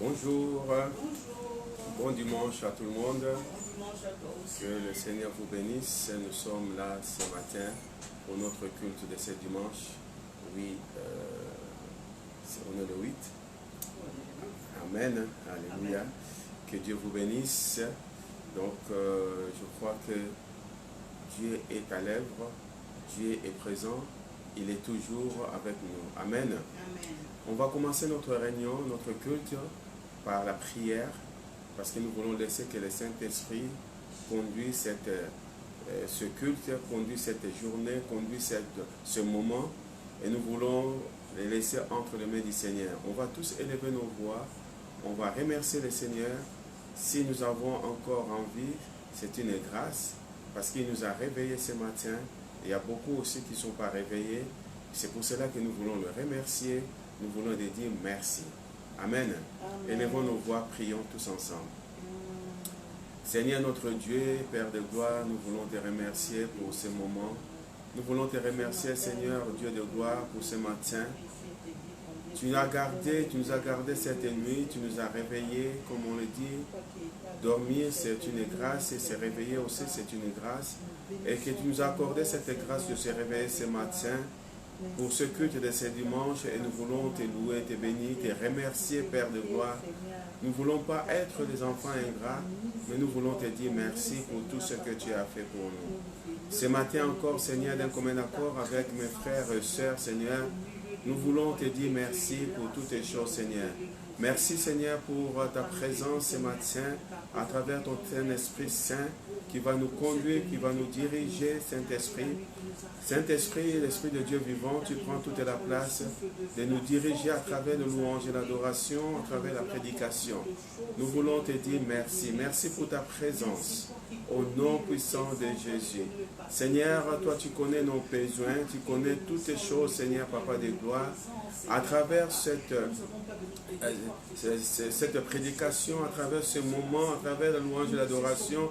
Bonjour, bon dimanche à tout le monde, Bon dimanche à toi aussi. que le Seigneur vous bénisse. Nous sommes là ce matin pour notre culte de ce dimanche. Oui, on est le 8. Amen, alléluia. Que Dieu vous bénisse. Donc, je crois que Dieu est à l'œuvre, Dieu est présent, il est toujours avec nous. Amen. Amen. On va commencer notre réunion, notre culte, par la prière, parce que nous voulons laisser que le Saint-Esprit conduise ce culte, conduise cette journée, conduise ce moment, et nous voulons les laisser entre les mains du Seigneur. On va tous élever nos voix, on va remercier le Seigneur. Si nous avons encore envie, c'est une grâce, parce qu'il nous a réveillés ce matin. Il y a beaucoup aussi qui ne sont pas réveillés. C'est pour cela que nous voulons le remercier. Nous voulons lui dire merci. Amen. Amen. Élevons nos voix, prions tous ensemble. Seigneur notre Dieu, Père de gloire, nous voulons te remercier pour ce moment. Nous voulons te remercier, Seigneur, Dieu de gloire, pour ce matin. Tu nous as gardé cette nuit, tu nous as réveillés, comme on le dit. Dormir, c'est une grâce, et se réveiller aussi, c'est une grâce. Et que tu nous as accordé cette grâce de se réveiller ce matin pour ce culte de ce dimanche. Et nous voulons te louer, te bénir, te remercier, Père de gloire. Nous ne voulons pas être des enfants ingrats, mais nous voulons te dire merci pour tout ce que tu as fait pour nous. Ce matin encore, Seigneur, d'un commun accord avec mes frères et sœurs, Seigneur, nous voulons te dire merci pour toutes les choses, Seigneur. Merci, Seigneur, pour ta présence ce matin à travers ton Saint-Esprit Saint qui va nous conduire, qui va nous diriger, Saint-Esprit. Saint-Esprit, l'Esprit de Dieu vivant, tu prends toute la place de nous diriger à travers le louange et l'adoration, à travers la prédication. Nous voulons te dire merci. Merci pour ta présence. Au nom puissant de Jésus. Seigneur, toi tu connais nos besoins, tu connais toutes les choses, Seigneur, Papa de gloire. À travers cette prédication, à travers ce moment, à travers la louange et l'adoration,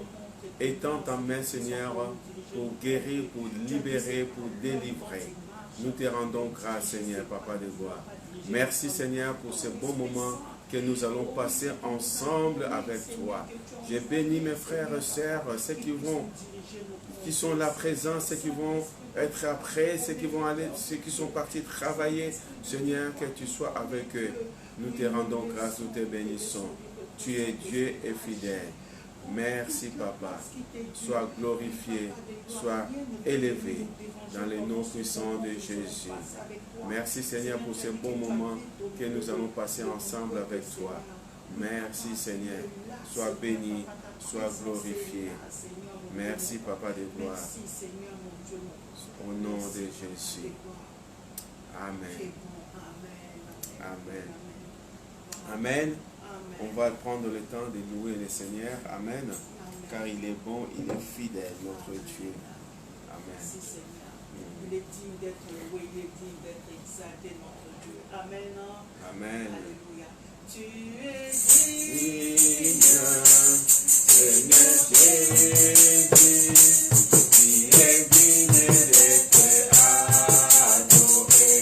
étends ta main, Seigneur, pour guérir, pour libérer, pour délivrer. Nous te rendons grâce, Seigneur, Papa de gloire. Merci, Seigneur, pour ce bon moment que nous allons passer ensemble avec toi. Je bénis mes frères et sœurs, ceux qui sont là présents, ceux qui vont être après, ceux qui sont partis travailler. Seigneur, que tu sois avec eux. Nous te rendons grâce, nous te bénissons. Tu es Dieu et fidèle. Merci, Papa. Sois glorifié, sois élevé dans les noms puissants de Jésus. Merci, Seigneur, pour ce bon moment que nous allons passer ensemble avec toi. Merci, Seigneur. Sois béni, sois glorifié. Merci, Papa de gloire. Au nom de Jésus. Amen. Amen. Amen. On va prendre le temps de louer le Seigneur. Amen. Car il est bon, il est fidèle, notre Dieu. Amen. Il est digne d'être loué, il est digne d'être exalté, notre Dieu. Amen. Amen. Alléluia. Tu es digne, Seigneur Jésus. Tu es digne d'être adoré.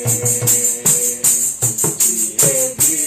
Tu es digne.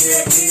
Personne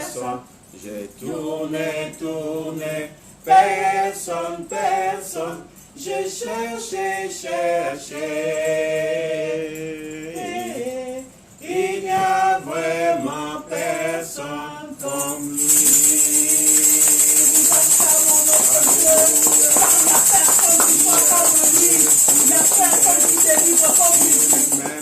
personne. J'ai tourné, tourné, personne, personne. J'ai cherché, cherché. Il n'y a vraiment personne comme lui. Il n'y a personne qui délivre comme lui.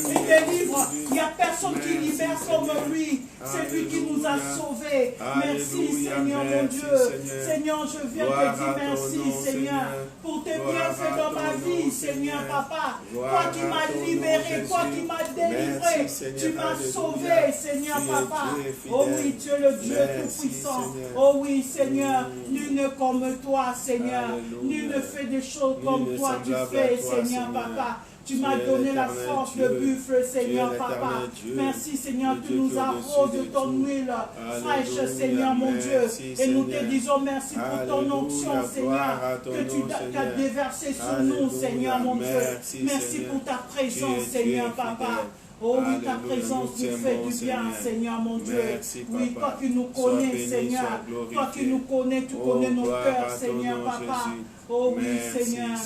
Il délivre. Il n'y a personne qui libère comme lui. C'est lui qui nous a sauvés. Merci Seigneur mon Dieu. Seigneur, je viens te dire merci Seigneur pour tes bienfaits dans ma vie Seigneur Papa. Toi qui m'as libéré, toi qui m'as délivré, tu m'as sauvé Seigneur Papa. Oh oui, tu es le Dieu tout-puissant. Oh oui Seigneur, nul ne comme toi Seigneur. Nul ne fait des choses comme toi tu fais Seigneur Papa. Tu m'as donné la force de buffle, Seigneur Papa. Merci, Seigneur, tu nous arroses de ton huile fraîche, Seigneur mon Dieu. Et nous te disons merci pour ton onction, Seigneur, que tu as déversé sur nous, Seigneur mon Dieu. Merci pour ta présence, Seigneur Papa. Oh oui, ta présence nous fait du bien, Seigneur mon Dieu. Oui, toi qui nous connais, Seigneur. Toi qui nous connais, tu connais nos cœurs, Seigneur Papa. Oh oui, Seigneur.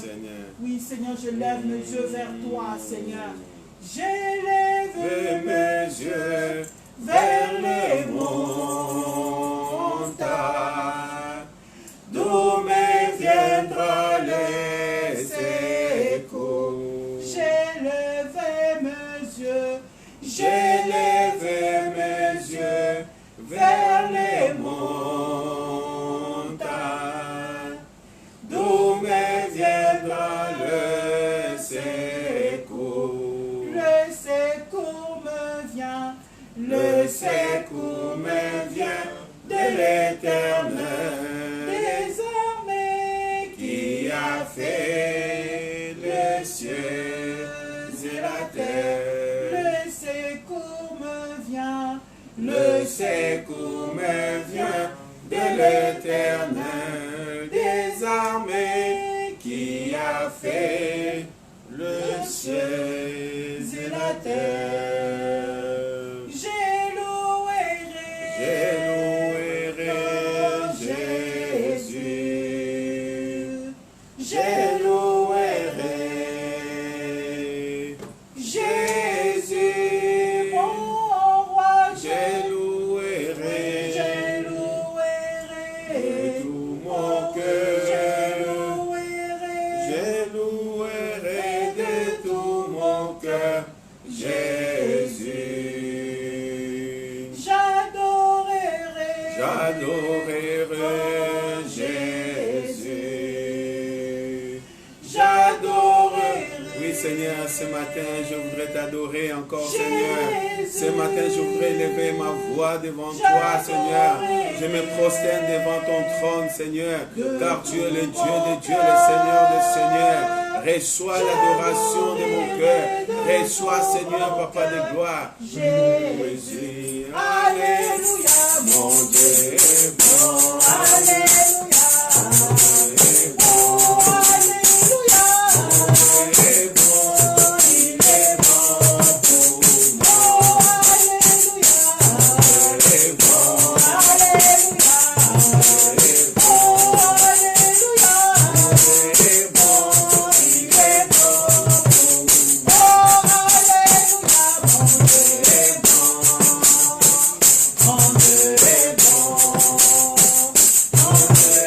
Oui, Seigneur, je lève mes yeux vers toi, Seigneur. J'ai levé mes yeux vers les montagnes, d'où me viendra les échos. J'ai levé mes yeux, j'ai levé mes yeux vers les montagnes, d'où me viendra le secours. Le secours me vient, le secours me vient de l'Éternel, des armées qui a fait le ciel et la terre. Le secours me vient, le secours me vient de l'Éternel, des armées qui a fait le ciel et la terre. J'ai loué Jésus, j'ai loué Jésus, mon roi, j'ai loué de tout mon cœur, j'ai loué de tout mon cœur Jésus. J'adorerai Jésus. J'adorerai. Oui, Seigneur, ce matin, je voudrais t'adorer encore, Seigneur. Ce matin, je voudrais lever ma voix devant toi, Seigneur. Je me prosterne devant ton trône, Seigneur, car tu es le Dieu des dieux, le Seigneur des seigneurs. Reçois l'adoration de mon cœur. Reçois, Seigneur, Papa de gloire. Jésus, Alléluia, mon Dieu est bon. Alléluia, mon Dieu est bon. Alléluia, mon Dieu est bon. Il est bon pour moi. Alléluia, mon Dieu est bon. Alléluia, mon Dieu est bon. Alléluia, mon Dieu est bon. Il est bon pour moi. Alléluia, mon Dieu est bon. Mon Dieu est bon. Mon Dieu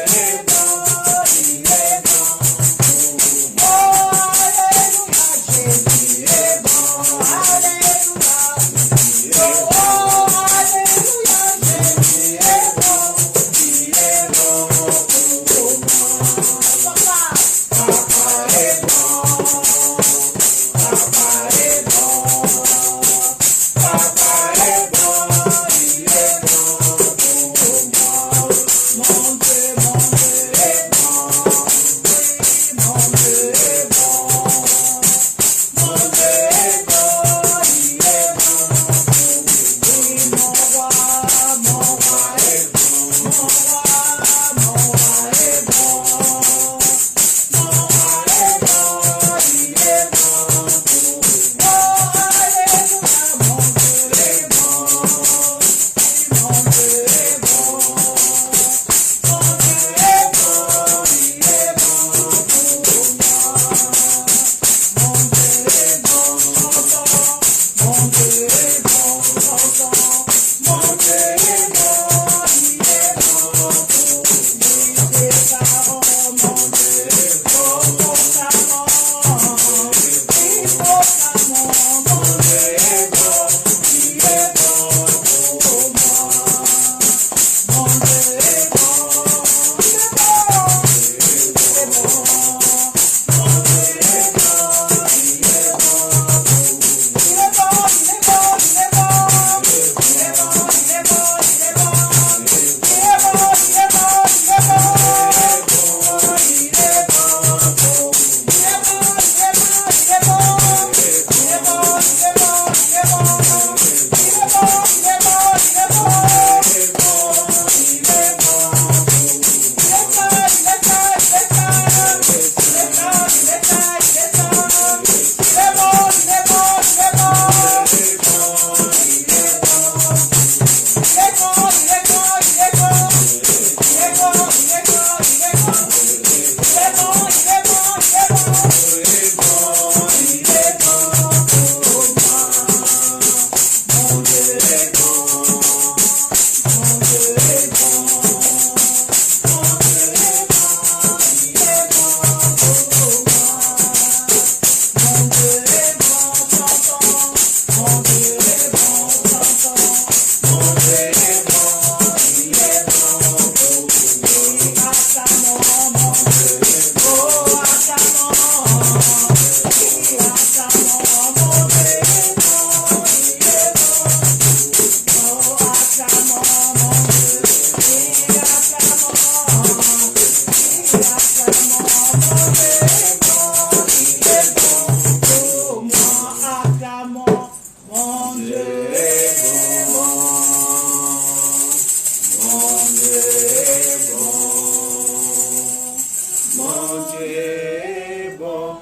Mon Dieu est bon,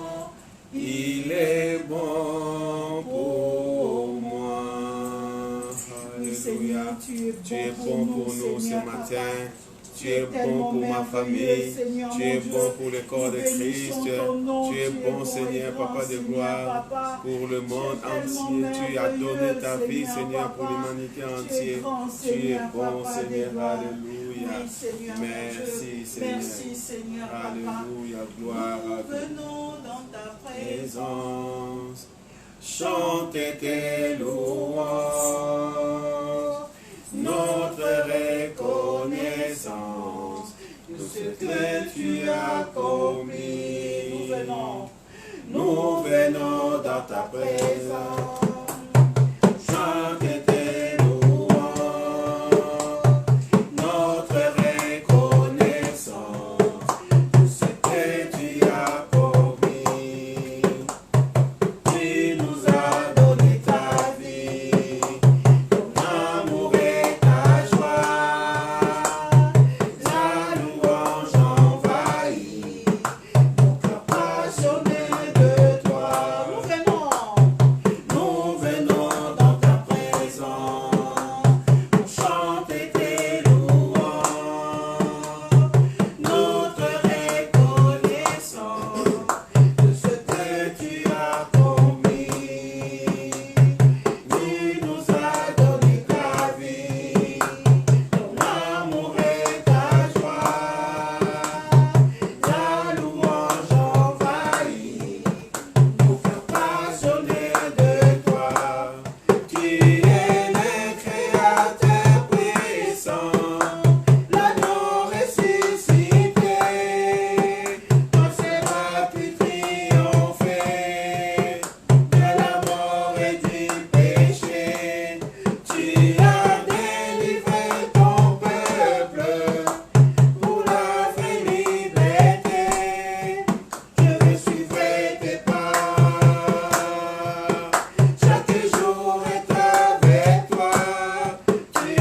il est bon pour moi. Alléluia. Tu es bon pour nous ce matin. Tu es bon pour ma famille, tu es bon pour le corps de Christ, tu es bon Seigneur, Papa de gloire, pour le monde entier. Tu as donné ta vie Seigneur pour l'humanité entière. Tu es bon Seigneur, alléluia. Merci Seigneur. Merci Seigneur, alléluia, gloire à Dieu. Venons dans ta présence, chanter tes louanges, notre reconnaissance de ce que tu as commis. Nous venons dans ta présence, chanter tes louanges, notre reconnaissance de ce que tu as commis. Tu nous as donné ta vie, ton amour et ta joie, la louange envahit mon cœur passionné de toi. Nous venons dans ta présence, pour chanter tes louanges, notre reconnaissance de ce que tu as commis. Tu nous as donné ta vie, ton amour et ta joie, la louange envahit nos cœurs passionnés de toi. Tu es le Créateur puissant, l'agneau ressuscité, toi seul as pu triompher de la mort et du péché. Tu as délivré ton peuple pour la vraie liberté. Je veux suivre tes pas, chaque jour être avec toi. Tu es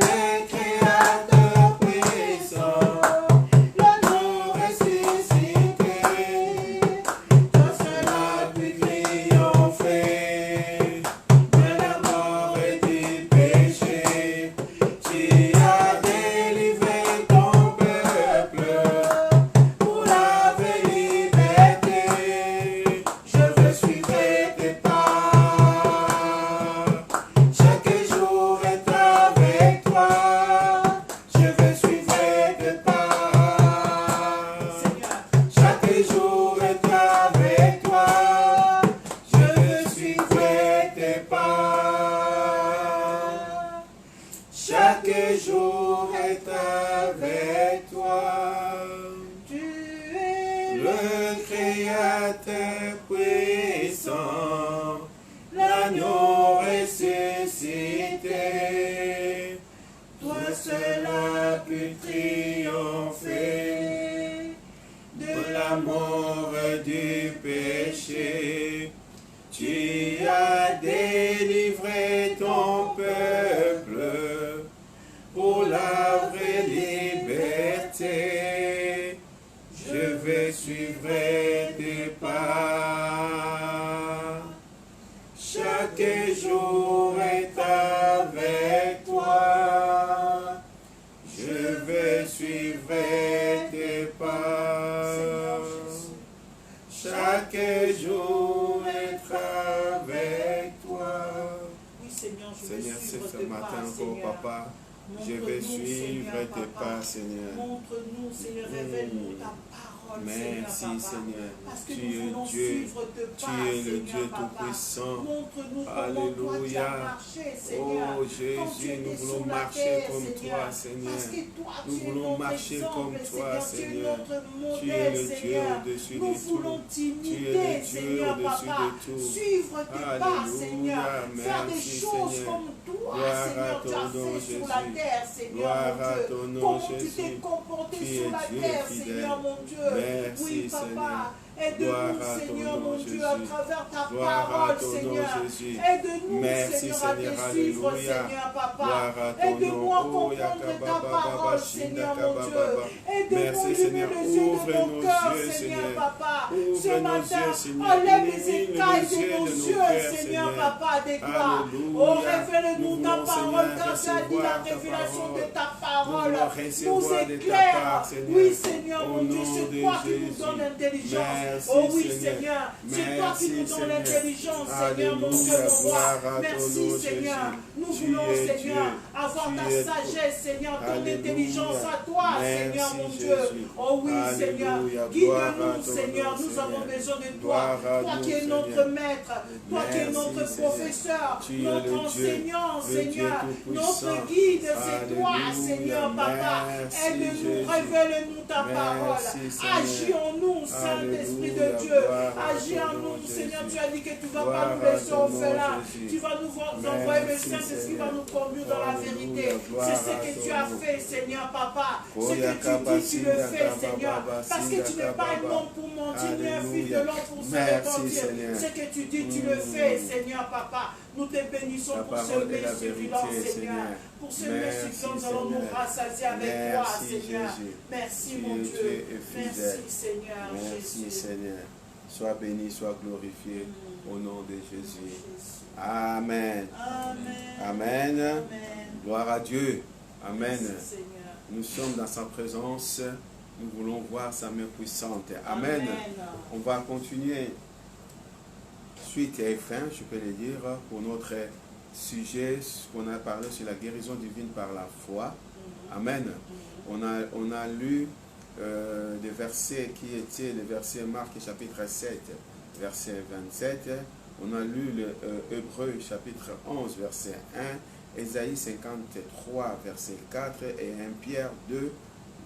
le Créateur puissant, l'agneau ressuscité, toi seul as pu triompher de la mort et du péché. Tu as délivré ton peuple pour la vraie liberté. Je veux suivre tes pas, chaque jour être avec toi. Je veux suivre tes pas, chaque jour être avec toi. Je veux suivre tes pas, chaque jour être avec toi. Tu es le Créateur puissant, l'agneau ressuscité, toi seul as pu triompher de la mort et du péché. Tu as délivré ton peuple pour la vraie liberté. Je vais suivre tes pas, chaque jour est avec toi. Je vais suivre tes pas, chaque jour être avec toi. Oui, Seigneur, je veux Seigneur, c'est suivre ce tes matin pas, encore, Seigneur. Papa. Je Montre-nous, vais suivre Seigneur, tes Papa. pas, Seigneur. Montre-nous, Seigneur, révèle-nous ta parole, Merci, Seigneur, Papa. Seigneur. Parce que Tu nous es voulons Dieu. suivre tes Tu pas, es le Seigneur, Dieu Papa. Tout-Puissant. Montre-nous comment toi tu Alléluia. as marché, Seigneur. Oh Quand tu Jésus, étais nous sur voulons la marcher terre, comme Seigneur. toi, Seigneur. Parce que toi, Nous tu es voulons notre marcher exemple, comme toi, Seigneur. Tu es Seigneur. notre Tu es modèle, le Dieu Seigneur. au-dessus Nous de tout. voulons Tu es t'imiter, le Dieu Seigneur, au-dessus Papa. de tout. Suivre tes pas, Alléluia. Seigneur. Faire des Merci, choses Seigneur. comme toi, Gloire à Seigneur, tu ton as nom, fait sur la Jésus. terre, Seigneur, Gloire mon à Dieu. ton nom, Comment tu Jésus. t'es comporté Tu sur es la Dieu terre, fidèle. Seigneur, mon Dieu. Merci, Oui, Papa. Seigneur. Aide-nous, Seigneur, mon Dieu, à travers ta Gloire à parole, ton nom, Seigneur. Jésus. Aide-nous, Merci, Seigneur, à Seigneur. te suivre, Alléluia. Seigneur, Papa. Gloire à ton Aide-nous à nom. Oh, comprendre ta parole, Seigneur, mon Dieu. Aide-nous à Merci, lever Seigneur. les yeux Ouvre de nos nos cœurs, yeux, Seigneur, Seigneur. Papa. Ouvre Ce nos matin, yeux, Seigneur. enlève les Illumine écailles les yeux de nos de nos yeux, cœurs, Seigneur, Seigneur. Papa, des gloires. Alléluia. Oh, révèle-nous Nous ta voulons, parole, Seigneur, car tu as dit la recevoir ta révélation parole. de ta Nous parole voulons nous recevoir de ta éclaire. part, Seigneur. Oui, Seigneur, Au mon Dieu, nom c'est de toi qui nous Jésus. donnes l'intelligence. Merci, Oh oui, Seigneur. Seigneur, c'est toi qui nous Merci, donnes Seigneur. l'intelligence, Seigneur, mon Dieu, Alléluia. mon roi. Gloire à ton Merci, nom, Seigneur. Jésus. Nous Tu voulons, es Seigneur, Dieu. avoir Tu ta es sagesse, Seigneur, ton Alléluia. intelligence à toi, Seigneur, Merci, mon Dieu. Jésus. Oh oui, Seigneur, Alléluia. Gloire à guide-nous, ton Seigneur. nom, Nous Seigneur. avons besoin de toi. Gloire à Toi nous, qui es Seigneur. notre maître, toi qui es Merci, notre Seigneur. professeur, Tu es notre le Dieu, enseignant, le Dieu Seigneur, tout-puissant. notre guide, c'est toi, Alléluia. Seigneur, Papa. Merci, Aide-nous, Jésus. révèle-nous ta Merci, parole. Seigneur. Agis en nous, Saint-Esprit de Alléluia. Dieu. Gloire à Agis en ton nom, nous, Seigneur. Jésus. Tu as dit que tu ne vas pas Gloire nous à laisser ton nom, orphelins. Jésus. Tu vas nous envoyer le Merci, Saint-Esprit qui Seigneur. va nous conduire dans la Alléluia. vérité. Gloire C'est ce à que ton tu as nom. fait, Seigneur, Papa. Ce Oh, que tu dis, tu le fais, Yakaba, Seigneur. Baba, Parce que tu n'es pas un Baba. homme pour mentir, ni un fils de Alléluia. l'homme pour se Merci, repentir. Seigneur. Ce que tu dis, tu le fais, Seigneur, Papa. Nous te bénissons Ta pour ce parole est la mets suffisant, vérité, Seigneur. Seigneur. Pour ce Merci, mets suffisant, nous allons nous Seigneur. rassasier avec toi, Merci, Seigneur. Jésus. Merci, Tu mon es Dieu. Dieu et fidèle. Merci, Seigneur. Merci, Jésus. Seigneur. Sois béni, sois glorifié au nom de Jésus. Amen. Amen. Amen. Amen. Gloire à Dieu. Amen. Merci, Seigneur. Nous sommes dans sa présence. Nous voulons voir sa main puissante. Amen. On va continuer suite et fin, je peux le dire, pour notre sujet, ce qu'on a parlé sur la guérison divine par la foi. Amen. On a lu des versets qui étaient les versets Marc chapitre 7, verset 27. On a lu le Hébreu chapitre 11, verset 1, Ésaïe 53, verset 4 et 1 Pierre 2,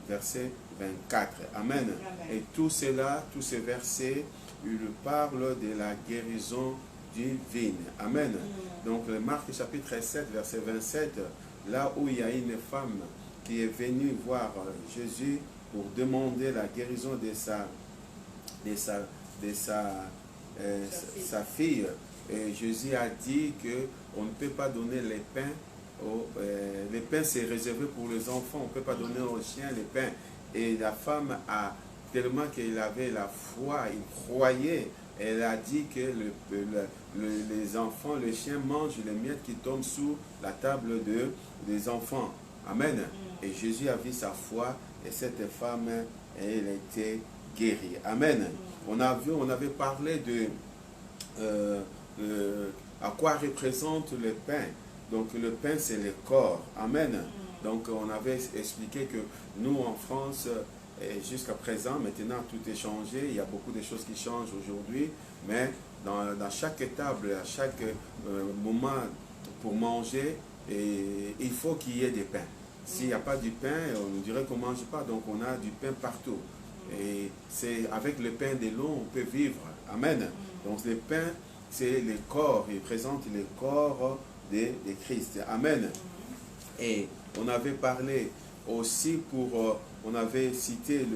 verset 24. Amen. Amen. Et tout cela, tous ces versets, ils parlent de la guérison divine. Amen. Donc, le Marc chapitre 7, verset 27, là où il y a une femme qui est venue voir Jésus pour demander la guérison de sa fille. Et Jésus a dit qu'on ne peut pas donner les pains. Les pains, c'est réservé pour les enfants. On ne peut pas donner aux chiens les pains. Et la femme a tellement qu'elle avait la foi, il croyait. Elle a dit que les enfants, les chiens mangent les miettes qui tombent sous la table des enfants. Amen. Et Jésus a vu sa foi et cette femme, elle était guérie. Amen. On avait parlé de à quoi représente le pain. Donc le pain, c'est le corps. Amen. Donc on avait expliqué que nous en France, jusqu'à présent, maintenant tout est changé. Il y a beaucoup de choses qui changent aujourd'hui. Mais dans chaque table, à chaque moment pour manger, il faut qu'il y ait des pains. S'il n'y a pas du pain, on nous dirait qu'on ne mange pas. Donc on a du pain partout. Et c'est avec le pain de l'eau, on peut vivre. Amen. Donc le pain, c'est le corps. Il présente le corps de Christ. Amen. Et on avait parlé aussi on avait cité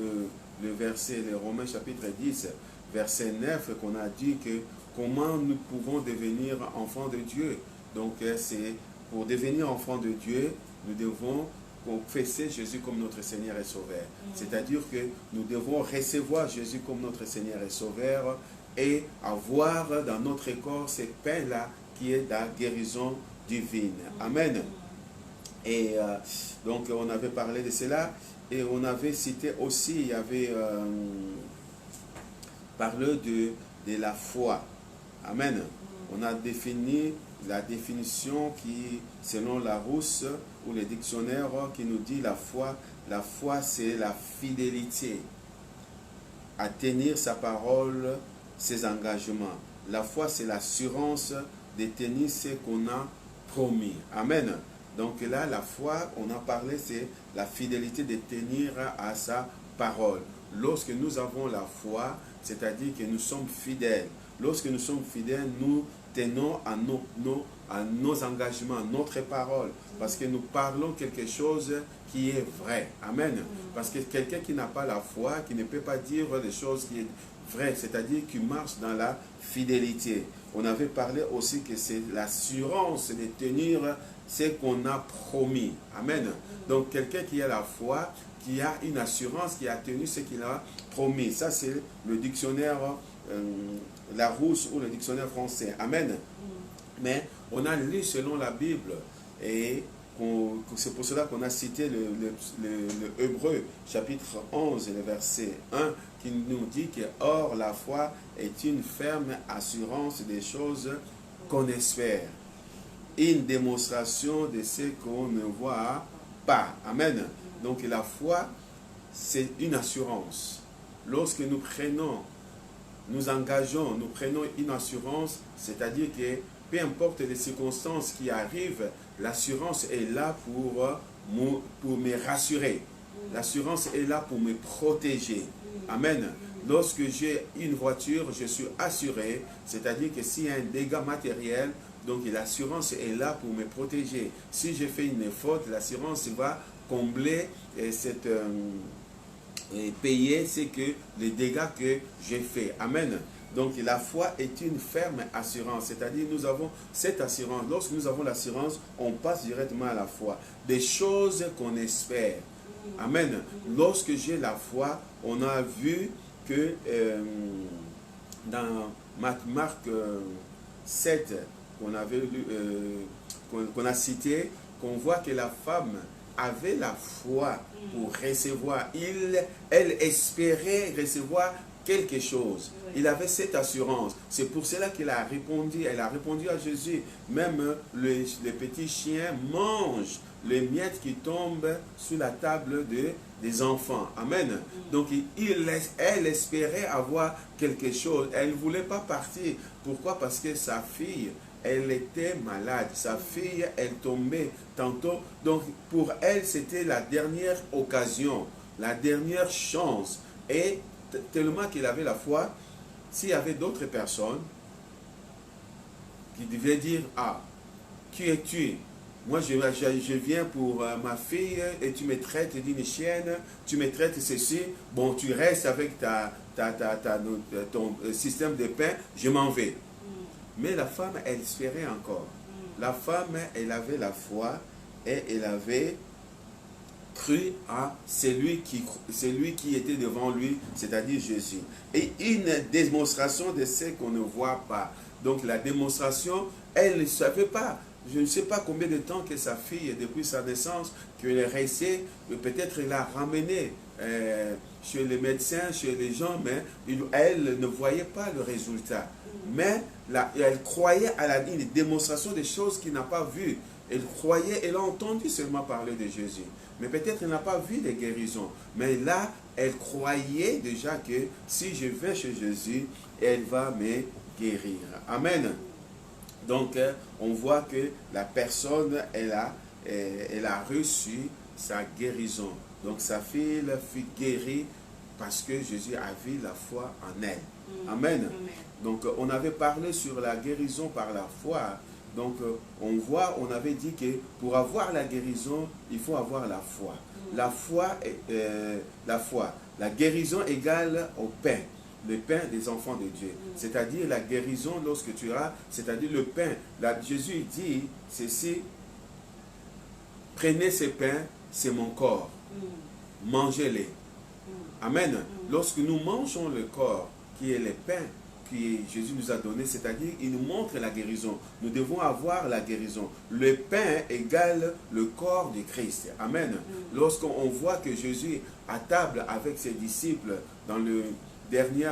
le verset, le Romains chapitre 10, verset 9, qu'on a dit que comment nous pouvons devenir enfants de Dieu. Donc c'est pour devenir enfants de Dieu, nous devons confesser Jésus comme notre Seigneur et Sauveur. C'est-à-dire que nous devons recevoir Jésus comme notre Seigneur et Sauveur et avoir dans notre corps ce pain-là qui est la guérison divine. Amen. Et donc on avait parlé de cela et on avait cité aussi, il y avait parlé de la foi. Amen. On a défini la définition qui, selon Larousse ou les dictionnaires, qui nous dit la foi c'est la fidélité à tenir sa parole, ses engagements. La foi c'est l'assurance de tenir ce qu'on a promis. Amen. Donc là, la foi, on a parlé, c'est la fidélité de tenir à sa parole. Lorsque nous avons la foi, c'est-à-dire que nous sommes fidèles. Lorsque nous sommes fidèles, nous tenons à nos à nos engagements, à notre parole, parce que nous parlons quelque chose qui est vrai. Amen. Parce que quelqu'un qui n'a pas la foi, qui ne peut pas dire des choses qui sont vraies, c'est-à-dire qui marche dans la fidélité. On avait parlé aussi que c'est l'assurance de tenir ce qu'on a promis. Amen. Donc quelqu'un qui a la foi, qui a une assurance, qui a tenu ce qu'il a promis. Ça c'est le dictionnaire Larousse ou le dictionnaire français. Amen. Mais on a lu selon la Bible et c'est pour cela qu'on a cité le Hébreu chapitre 11 le verset 1 qui nous dit que « Or la foi est une ferme assurance des choses qu'on espère, une démonstration de ce qu'on ne voit pas. » Amen. Donc la foi, c'est une assurance. Lorsque nous prenons, nous engageons, nous prenons une assurance, c'est-à-dire que peu importe les circonstances qui arrivent, l'assurance est là pour me rassurer. L'assurance est là pour me protéger. Amen. Lorsque j'ai une voiture, je suis assuré, c'est-à-dire que s'il y a un dégât matériel, donc l'assurance est là pour me protéger. Si j'ai fait une faute, l'assurance va combler et payer les dégâts que j'ai fait. Amen. Donc la foi est une ferme assurance, c'est-à-dire nous avons cette assurance. Lorsque nous avons l'assurance, on passe directement à la foi. Des choses qu'on espère. Amen. Lorsque j'ai la foi, on a vu que dans Marc 7, qu'on a cité, qu'on voit que la femme avait la foi pour recevoir. Elle espérait recevoir quelque chose. Il avait cette assurance. C'est pour cela qu'elle a répondu. Elle a répondu à Jésus. Même les petits chiens mangent les miettes qui tombent sur la table des enfants. Amen. Donc elle espérait avoir quelque chose. Elle ne voulait pas partir. Pourquoi? Parce que sa fille, elle était malade. Sa fille, elle tombait tantôt. Donc pour elle, c'était la dernière occasion, la dernière chance. Et tellement qu'il avait la foi, s'il y avait d'autres personnes qui devaient dire, ah, qui es-tu? Moi, je viens pour ma fille et tu me traites d'une chienne, tu me traites ceci, bon, tu restes avec ton système de pain, je m'en vais. Mais la femme, elle espérait encore. La femme, elle avait la foi et elle avait cru à celui qui était devant lui, c'est-à-dire Jésus. Et une démonstration de ce qu'on ne voit pas. Donc la démonstration, elle ne savait pas. Je ne sais pas combien de temps que sa fille, depuis sa naissance, qu'elle est restée, peut-être elle l'a ramenée chez les médecins, chez les gens, mais elle ne voyait pas le résultat. Mais elle croyait à une démonstration des choses qu'il n'a pas vues. Elle croyait, elle a entendu seulement parler de Jésus. Mais peut-être elle n'a pas vu des guérisons. Mais là, elle croyait déjà que si je vais chez Jésus, elle va me guérir. Amen. Donc, on voit que la personne, elle a reçu sa guérison. Donc, sa fille fut guérie parce que Jésus avait la foi en elle. Amen. Donc, on avait parlé sur la guérison par la foi. Donc, on avait dit que pour avoir la guérison, il faut avoir la foi. La foi, la guérison égale au pain. Le pain des enfants de Dieu. C'est-à-dire la guérison lorsque tu as, c'est-à-dire le pain. Jésus dit ceci, prenez ces pains, c'est mon corps. Mangez-les. Amen. Lorsque nous mangeons le corps, qui est le pain, que Jésus nous a donné, c'est-à-dire il nous montre la guérison. Nous devons avoir la guérison. Le pain égale le corps de Christ. Amen. Lorsqu'on voit que Jésus à table avec ses disciples dans le dernier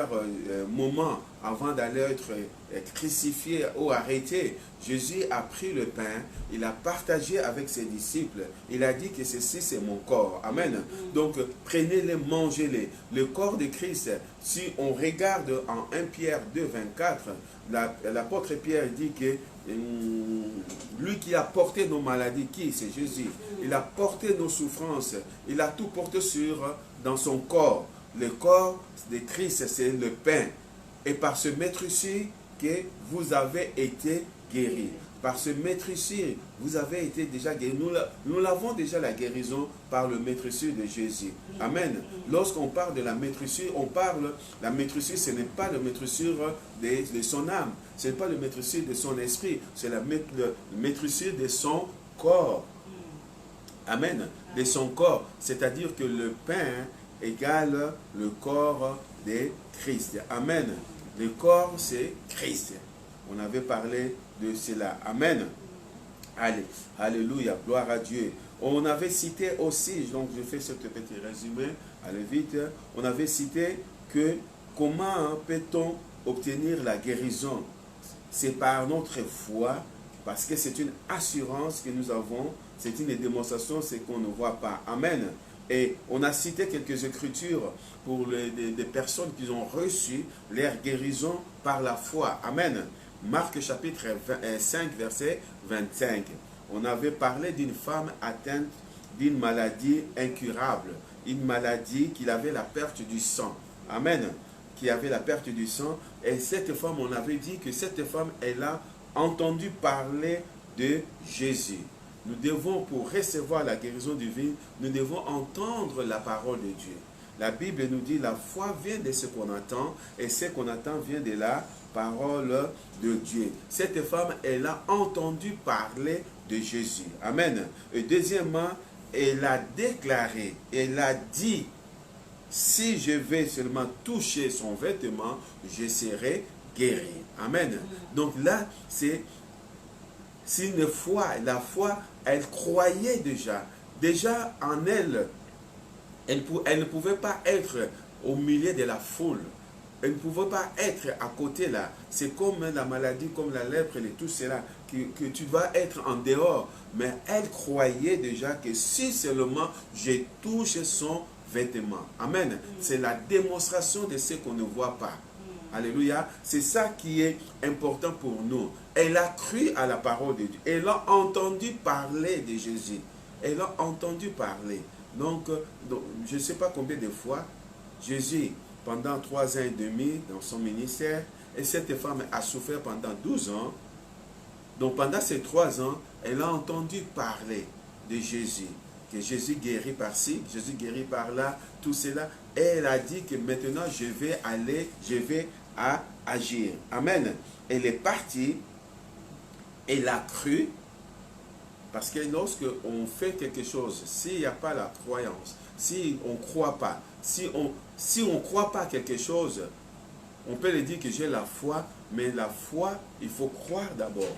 moment avant d'aller être crucifié ou arrêté, Jésus a pris le pain, il a partagé avec ses disciples, il a dit que ceci c'est mon corps. Amen. Donc prenez-les, mangez-les. Le corps de Christ, si on regarde en 1 Pierre 2, 24, l'apôtre Pierre dit que lui qui a porté nos maladies, qui? C'est Jésus. Il a porté nos souffrances, il a tout porté dans son corps. Le corps de Christ, c'est le pain. Et par ce maître ici, que vous avez été guéris. par ce maîtrisure, vous avez été déjà guéri. Nous l'avons déjà la guérison par le maîtrisure de Jésus. Amen. Lorsqu'on parle de la maîtrisure, la maîtrisure, ce n'est pas le maîtrisure de son âme, ce n'est pas le maîtrisure de son esprit, c'est la maîtrisure de son corps. Amen. De son corps. C'est-à-dire que le pain égale le corps de Christ. Amen. Le corps, c'est Christ. On avait parlé de cela. Amen. Allez. Alléluia. Gloire à Dieu. On avait cité aussi, donc je fais ce petit résumé, allez vite. On avait cité que comment peut-on obtenir la guérison? C'est par notre foi, parce que c'est une assurance que nous avons, c'est une démonstration, c'est qu'on ne voit pas. Amen. Et on a cité quelques écritures pour des personnes qui ont reçu leur guérison par la foi. Amen. Marc chapitre 5, verset 25. On avait parlé d'une femme atteinte d'une maladie incurable. Une maladie qui avait la perte du sang. Amen. Qui avait la perte du sang. Et cette femme, on avait dit que cette femme, elle a entendu parler de Jésus. Nous devons, pour recevoir la guérison divine, nous devons entendre la parole de Dieu. La Bible nous dit, la foi vient de ce qu'on entend, et ce qu'on entend vient de la parole de Dieu. Cette femme, elle a entendu parler de Jésus. Amen. Et deuxièmement, elle a déclaré, elle a dit, si je vais seulement toucher son vêtement, je serai guéri. Amen. Donc là, c'est une foi. La foi, elle croyait déjà. Déjà en elle, elle ne pouvait pas être au milieu de la foule. Elle ne pouvait pas être à côté là. C'est comme la maladie, comme la lèpre et tout cela, que tu dois être en dehors. Mais elle croyait déjà que si seulement je touche son vêtement. Amen. C'est la démonstration de ce qu'on ne voit pas. Alléluia. C'est ça qui est important pour nous. Elle a cru à la parole de Dieu. Elle a entendu parler de Jésus. Elle a entendu parler. Donc je ne sais pas combien de fois, Jésus, pendant 3 ans et demi dans son ministère, et cette femme a souffert pendant 12 ans. Donc pendant ces 3 ans, elle a entendu parler de Jésus. Que Jésus guérit par-ci, Jésus guérit par-là, tout cela. Et elle a dit que maintenant je vais agir. Amen. Elle est partie, elle a cru, parce que lorsque on fait quelque chose, s'il n'y a pas la croyance, si on ne croit pas, si on croit pas quelque chose, on peut le dire que j'ai la foi, mais la foi, il faut croire d'abord.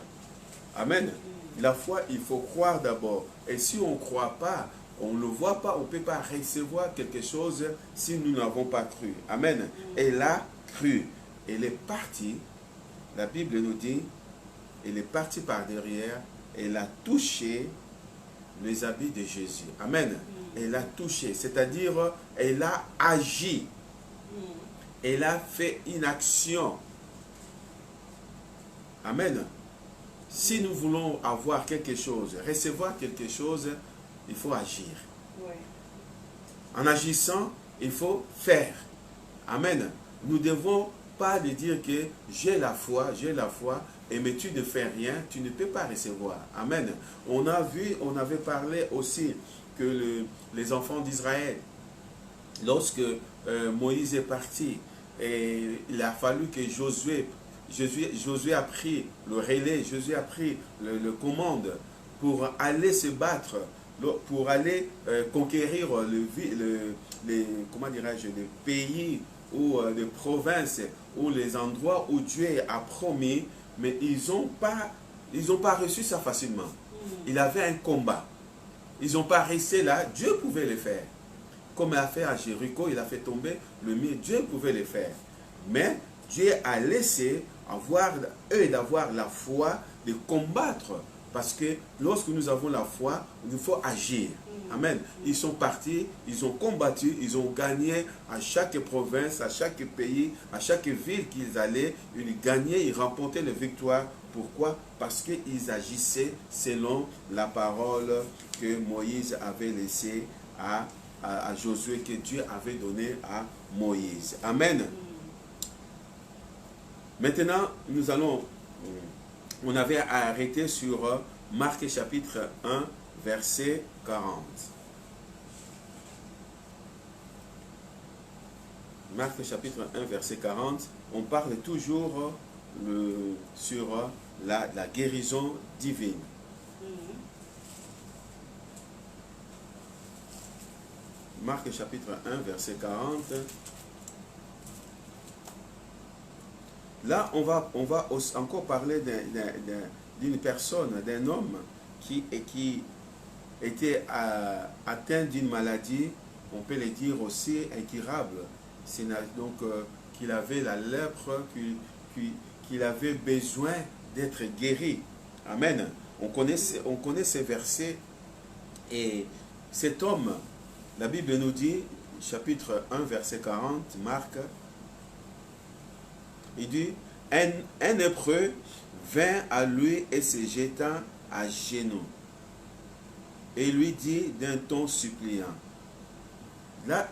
Amen. La foi, il faut croire d'abord. Et si on ne croit pas, on ne le voit pas, on ne peut pas recevoir quelque chose si nous n'avons pas cru. Amen. Elle a cru. Elle est partie, la Bible nous dit, elle est partie par derrière, elle a touché les habits de Jésus. Amen. Elle a touché, c'est-à-dire, elle a agi. Elle a fait une action. Amen. Si nous voulons avoir quelque chose, recevoir quelque chose, il faut agir. Ouais. En agissant, il faut faire. Amen. Nous ne devons pas dire que j'ai la foi, et mais tu ne fais rien, tu ne peux pas recevoir. Amen. On avait parlé aussi que les enfants d'Israël, lorsque Moïse est parti, et il a fallu que Josué a pris le relais, Josué a pris le commande pour aller se battre, pour aller conquérir les pays ou les provinces ou les endroits où Dieu a promis, mais ils n'ont pas reçu ça facilement. Il avait un combat. Ils n'ont pas resté là, Dieu pouvait le faire. Comme il a fait à Jéricho, il a fait tomber le mur, Dieu pouvait le faire. Mais Dieu a laissé d'avoir la foi de combattre. Parce que lorsque nous avons la foi, il faut agir. Amen. Ils sont partis, ils ont combattu, ils ont gagné à chaque province, à chaque pays, à chaque ville qu'ils allaient. Ils gagnaient, ils remportaient les victoires. Pourquoi? Parce qu'ils agissaient selon la parole que Moïse avait laissée à Josué, que Dieu avait donnée à Moïse. Amen. Maintenant, nous allons on avait arrêté sur Marc chapitre 1, verset 40. Marc chapitre 1, verset 40, on parle toujours sur la guérison divine. Marc chapitre 1, verset 40. Là, on va encore parler d'une personne, d'un homme qui était atteint d'une maladie, on peut le dire aussi incurable. C'est donc qu'il avait la lèpre, qu'il avait besoin d'être guéri. Amen. On connaît ces versets. Et cet homme, la Bible nous dit, chapitre 1, verset 40, Marc, il dit, un lépreux vint à lui et se jeta à genoux. Et lui dit d'un ton suppliant. Là,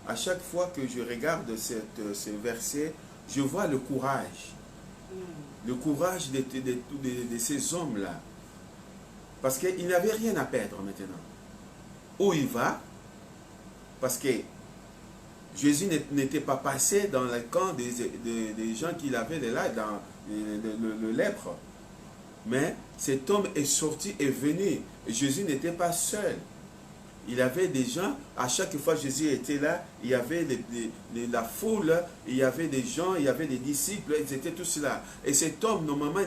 à chaque fois que je regarde ce verset, je vois le courage. Le courage de ces hommes-là. Parce qu'il n'avait rien à perdre maintenant. Où il va? Parce que Jésus n'était pas passé dans le camp des gens qu'il avait là, dans le lèpre. Mais cet homme est sorti et venu. Jésus n'était pas seul. Il y avait des gens, à chaque fois que Jésus était là, il y avait la foule, il y avait des gens, il y avait des disciples, ils étaient tous là. Et cet homme, normalement,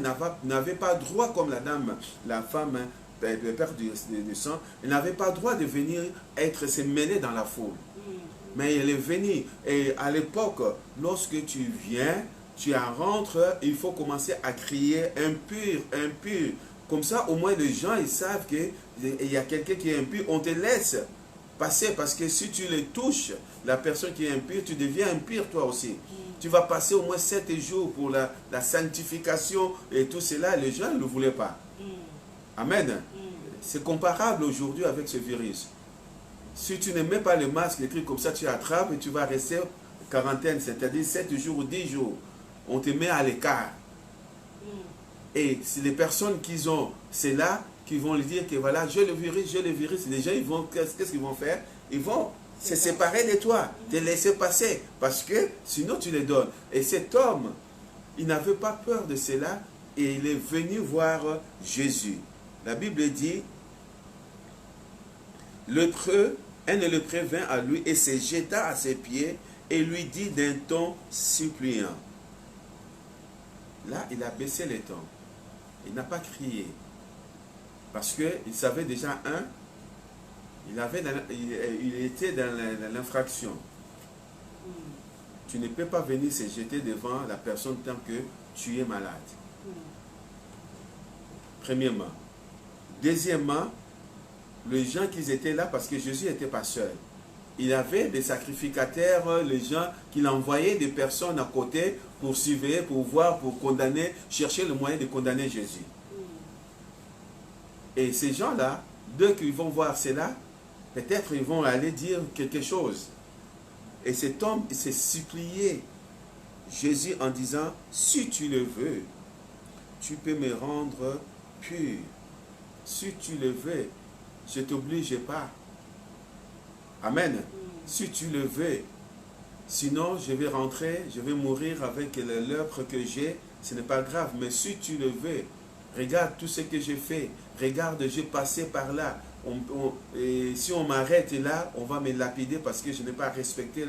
n'avait pas droit, comme la dame, la femme, le père du sang, il n'avait pas droit de venir se mêler dans la foule. Mais il est venu. Et à l'époque, lorsque tu viens, tu rentres, il faut commencer à crier impur, impur. Comme ça, au moins, les gens, ils savent qu'il y a quelqu'un qui est impur. On te laisse passer parce que si tu les touches, la personne qui est impure, tu deviens impur toi aussi. Tu vas passer au moins 7 jours pour la sanctification et tout cela. Les gens ne le voulaient pas. Amen. C'est comparable aujourd'hui avec ce virus. Si tu ne mets pas le masque, les trucs comme ça, tu attrapes et tu vas rester quarantaine, c'est-à-dire 7 jours ou 10 jours. On te met à l'écart. Et c'est les personnes qui ont, c'est là qui vont lui dire que voilà, j'ai le virus. Les gens, qu'est-ce qu'ils vont faire? Ils vont se séparer de toi, te laisser passer, parce que sinon tu les donnes. Et cet homme, il n'avait pas peur de cela et il est venu voir Jésus. La Bible dit, un lépreux vint à lui et se jeta à ses pieds et lui dit d'un ton suppliant. Là, il a baissé les tons. Il n'a pas crié. Parce qu'il savait déjà, il était dans l'infraction. Tu ne peux pas venir se jeter devant la personne tant que tu es malade. Premièrement. Deuxièmement, les gens qui étaient là, parce que Jésus n'était pas seul. Il avait des sacrificateurs, les gens qui l'envoyaient des personnes à côté pour surveiller, pour voir, pour condamner, chercher le moyen de condamner Jésus. Et ces gens-là, dès qu'ils vont voir cela, peut-être ils vont aller dire quelque chose. Et cet homme, il s'est supplié Jésus en disant, si tu le veux, tu peux me rendre pur. Si tu le veux, je ne t'oblige pas. Amen. Si tu le veux, sinon je vais rentrer, je vais mourir avec la lèpre que j'ai, ce n'est pas grave. Mais si tu le veux, regarde tout ce que j'ai fait, regarde, j'ai passé par là. Et si on m'arrête là, on va me lapider parce que je n'ai pas respecté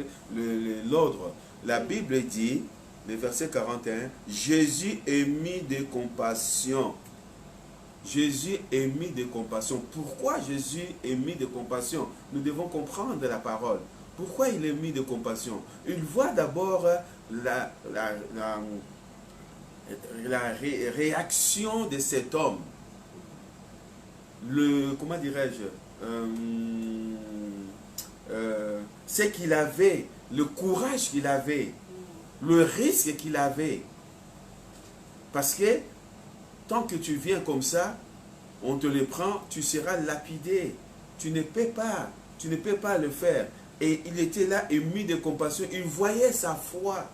l'ordre. La Bible dit, le verset 41, Jésus est mis de compassion. Jésus est mis de compassion. Pourquoi Jésus est mis de compassion? Nous devons comprendre la parole. Pourquoi il est mis de compassion? Il voit d'abord la réaction de cet homme. Comment dirais-je? Ce qu'il avait, le courage qu'il avait, le risque qu'il avait. Parce que tant que tu viens comme ça, on te le prend, tu seras lapidé. Tu ne peux pas le faire. Et il était là ému de compassion. Il voyait sa foi.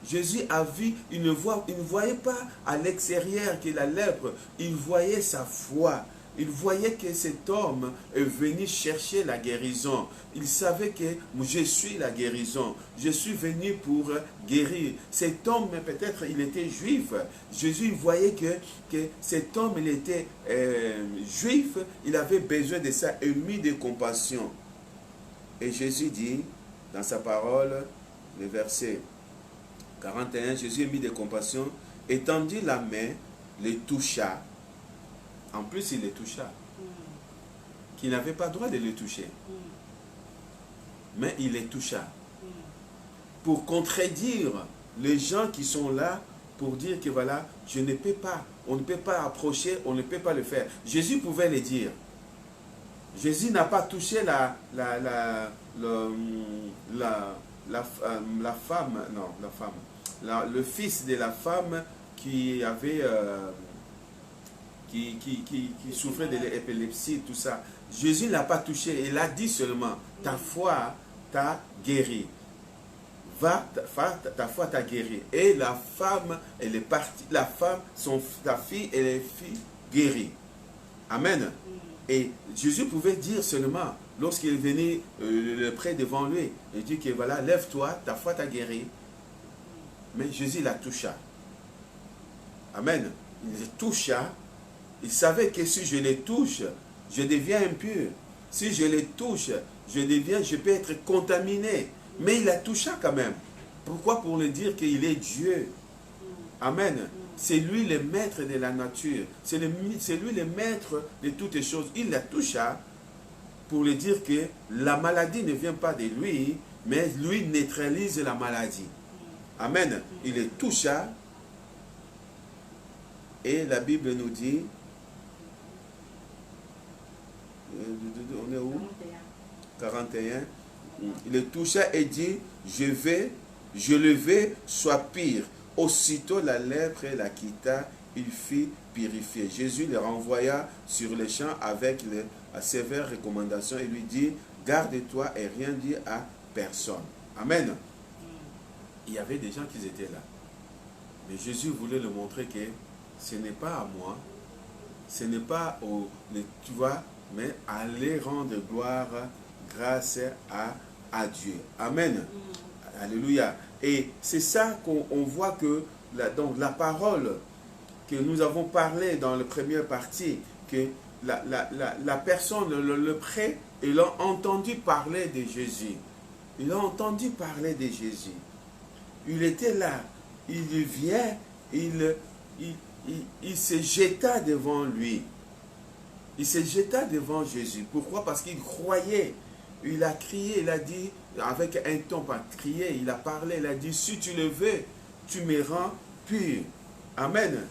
Jésus a vu, il ne voyait pas à l'extérieur que la lèpre, il voyait sa foi. Il voyait que cet homme est venu chercher la guérison. Il savait que je suis la guérison. Je suis venu pour guérir. Cet homme, peut-être, il était juif. Jésus voyait que cet homme, il était juif. Il avait besoin de ça, ému de compassion. Et Jésus dit, dans sa parole, le verset 41, Jésus ému de compassion, étendit la main, le toucha. En plus, il les toucha. Qu'il n'avait pas le droit de les toucher. Mais il les toucha. Pour contredire les gens qui sont là, pour dire que voilà, je ne peux pas, on ne peut pas approcher, on ne peut pas le faire. Jésus pouvait le dire. Jésus n'a pas touché la femme, le fils de la femme qui avait... qui souffrait de l'épilepsie, tout ça. Jésus ne l'a pas touché. Il a dit seulement, ta foi t'a guéri. Ta foi t'a guéri. Et la femme, elle est partie. La femme, ta fille, elle est guérie. Amen. Et Jésus pouvait dire seulement, lorsqu'il venait le prêtre devant lui, il dit que voilà, lève-toi, ta foi t'a guéri. Mais Jésus la toucha. Amen. Il le toucha. Il savait que si je les touche, je deviens impur. Si je les touche, je peux être contaminé. Mais il la toucha quand même. Pourquoi? Pour le dire qu'il est Dieu. Amen. C'est lui le maître de la nature. C'est lui le maître de toutes les choses. Il la toucha pour le dire que la maladie ne vient pas de lui, mais lui neutralise la maladie. Amen. Il les toucha. Et la Bible nous dit... On est où? 41. Il le toucha et dit, je le vais, sois pire. Aussitôt la lèpre la quitta, il fit purifier. Jésus le renvoya sur les champs avec la sévère recommandation et lui dit, garde-toi et rien dis à personne. Amen. Il y avait des gens qui étaient là. Mais Jésus voulait le montrer que ce n'est pas à moi, ce n'est pas tu vois, mais aller rendre gloire, grâce à Dieu. Amen. Alléluia. Et c'est ça qu'on voit que donc la parole que nous avons parlé dans la première partie, que la personne, le prêtre, il a entendu parler de Jésus. Il a entendu parler de Jésus. Il était là. Il vient, il se jeta devant lui. Il se jeta devant Jésus. Pourquoi? Parce qu'il croyait. Il a crié, il a dit, avec un ton pas crié, il a parlé, il a dit, si tu le veux, tu me rends pur. Amen.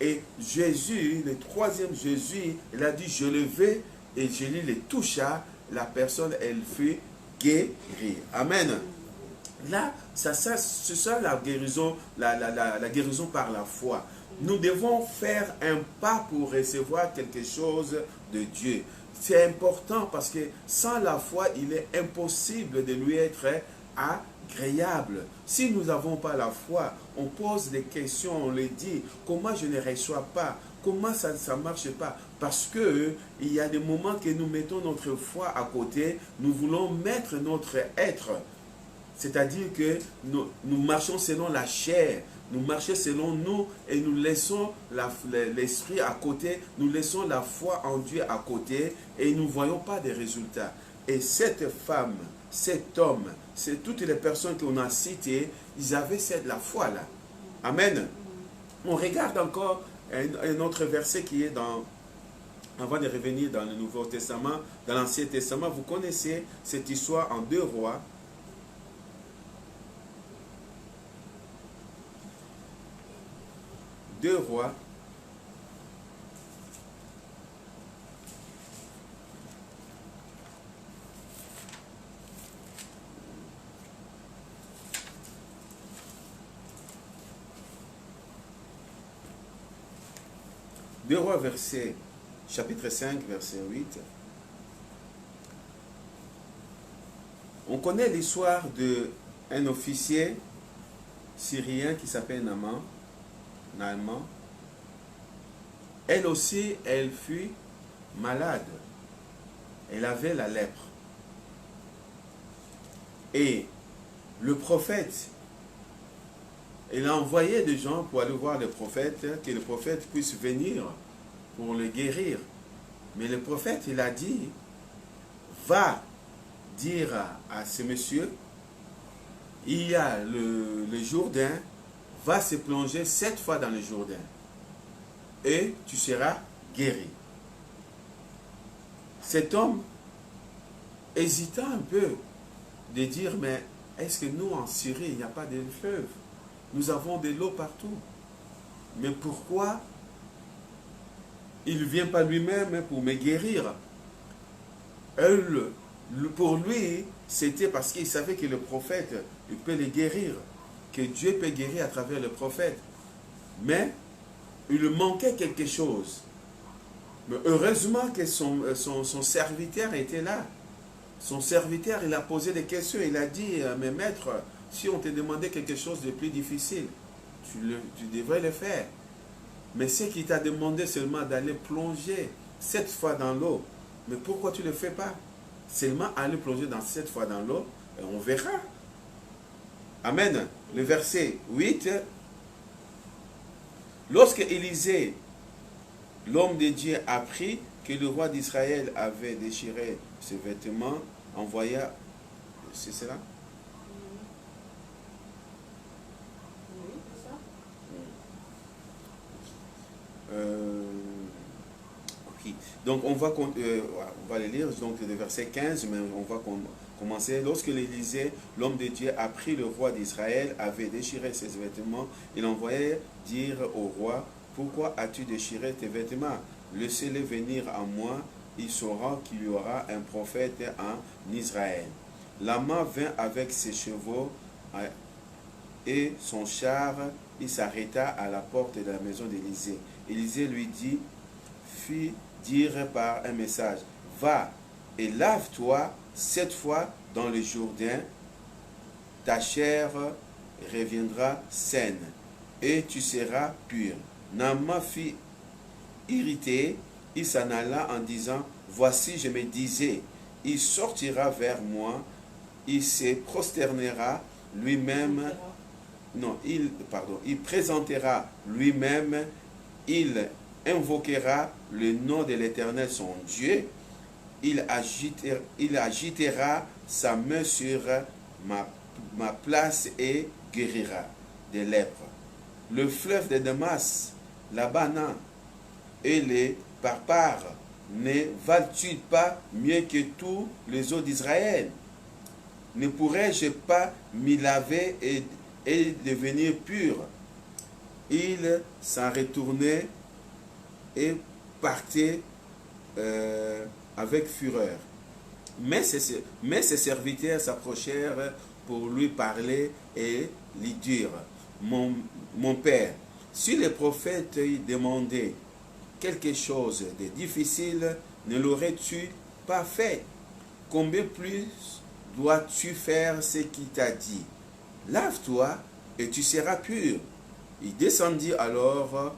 Et Jésus, le troisième Jésus, il a dit, je le veux, et Jésus le toucha, la personne, elle fut guérie. Amen. Là, c'est ça la guérison, la guérison par la foi. Nous devons faire un pas pour recevoir quelque chose de Dieu. C'est important parce que sans la foi, il est impossible de lui être agréable. Si nous n'avons pas la foi, on pose des questions, on les dit, comment je ne reçois pas? Comment ça ne marche pas? Parce que il y a des moments que nous mettons notre foi à côté, nous voulons mettre notre être. C'est-à-dire que nous marchons selon la chair, nous marchons selon nous et nous laissons l'esprit à côté, nous laissons la foi en Dieu à côté et nous ne voyons pas des résultats. Et cette femme, cet homme, c'est toutes les personnes qu'on a citées, ils avaient la foi là. Amen. On regarde encore un autre verset qui est dans, avant de revenir dans le Nouveau Testament, dans l'Ancien Testament, vous connaissez cette histoire en 2 Rois. 2 Rois, chapitre 5, verset 8. On connaît l'histoire d'un officier Syrien qui s'appelle Naaman. Elle aussi, elle fut malade. Elle avait la lèpre. Et le prophète, il a envoyé des gens pour aller voir le prophète, que le prophète puisse venir pour le guérir. Mais le prophète, il a dit, va dire à ce monsieur, il y a le Jourdain, va se plonger 7 fois dans le Jourdain et tu seras guéri. Cet homme hésita un peu de dire, mais est-ce que nous en Syrie, il n'y a pas de fleuve? Nous avons de l'eau partout. Mais pourquoi il ne vient pas lui-même pour me guérir? Pour lui, c'était parce qu'il savait que le prophète, il peut le guérir, que Dieu peut guérir à travers le prophète. Mais il lui manquait quelque chose. Mais heureusement que son serviteur était là. Son serviteur, il a posé des questions. Il a dit, mais maître, si on te demandait quelque chose de plus difficile, tu devrais le faire. Mais ce qui t'a demandé seulement d'aller plonger 7 fois dans l'eau, mais pourquoi tu ne le fais pas? Seulement aller plonger 7 fois dans l'eau, et on verra. Amen. Le verset 8. Lorsque Élisée, l'homme de Dieu, apprit que le roi d'Israël avait déchiré ses vêtements, envoya... C'est cela? Oui, c'est ça. Ok. Donc on va le lire, donc le verset 15, mais on va commencer. Lorsque l'Élysée, l'homme de Dieu, apprit le roi d'Israël avait déchiré ses vêtements, il envoyait dire au roi, pourquoi as-tu déchiré tes vêtements? Laissez-le venir à moi, il saura qu'il y aura un prophète en Israël. Naaman vint avec ses chevaux et son char, il s'arrêta à la porte de la maison d'Élisée. Élisée lui dit, fit dire par un message, va et lave-toi 7 fois dans le Jourdain, ta chair reviendra saine et tu seras pur. Naaman fut irrité, il s'en alla en disant, voici je me disais, il sortira vers moi, il se prosternera lui-même, il présentera lui-même, il invoquera le nom de l'Éternel son Dieu, il agitera sa main sur ma place et guérira des lèpres. Le fleuve de Damas, l'Abana et les barbares ne valent-ils pas mieux que tous les eaux d'Israël? Ne pourrais-je pas m'y laver et devenir pur? Il s'en retournait et partait avec fureur. Mais ses serviteurs s'approchèrent pour lui parler et lui dire, mon père, si le prophète lui demandait quelque chose de difficile, ne l'aurais-tu pas fait? Combien plus dois-tu faire ce qu'il t'a dit? Lave-toi et tu seras pur. Il descendit alors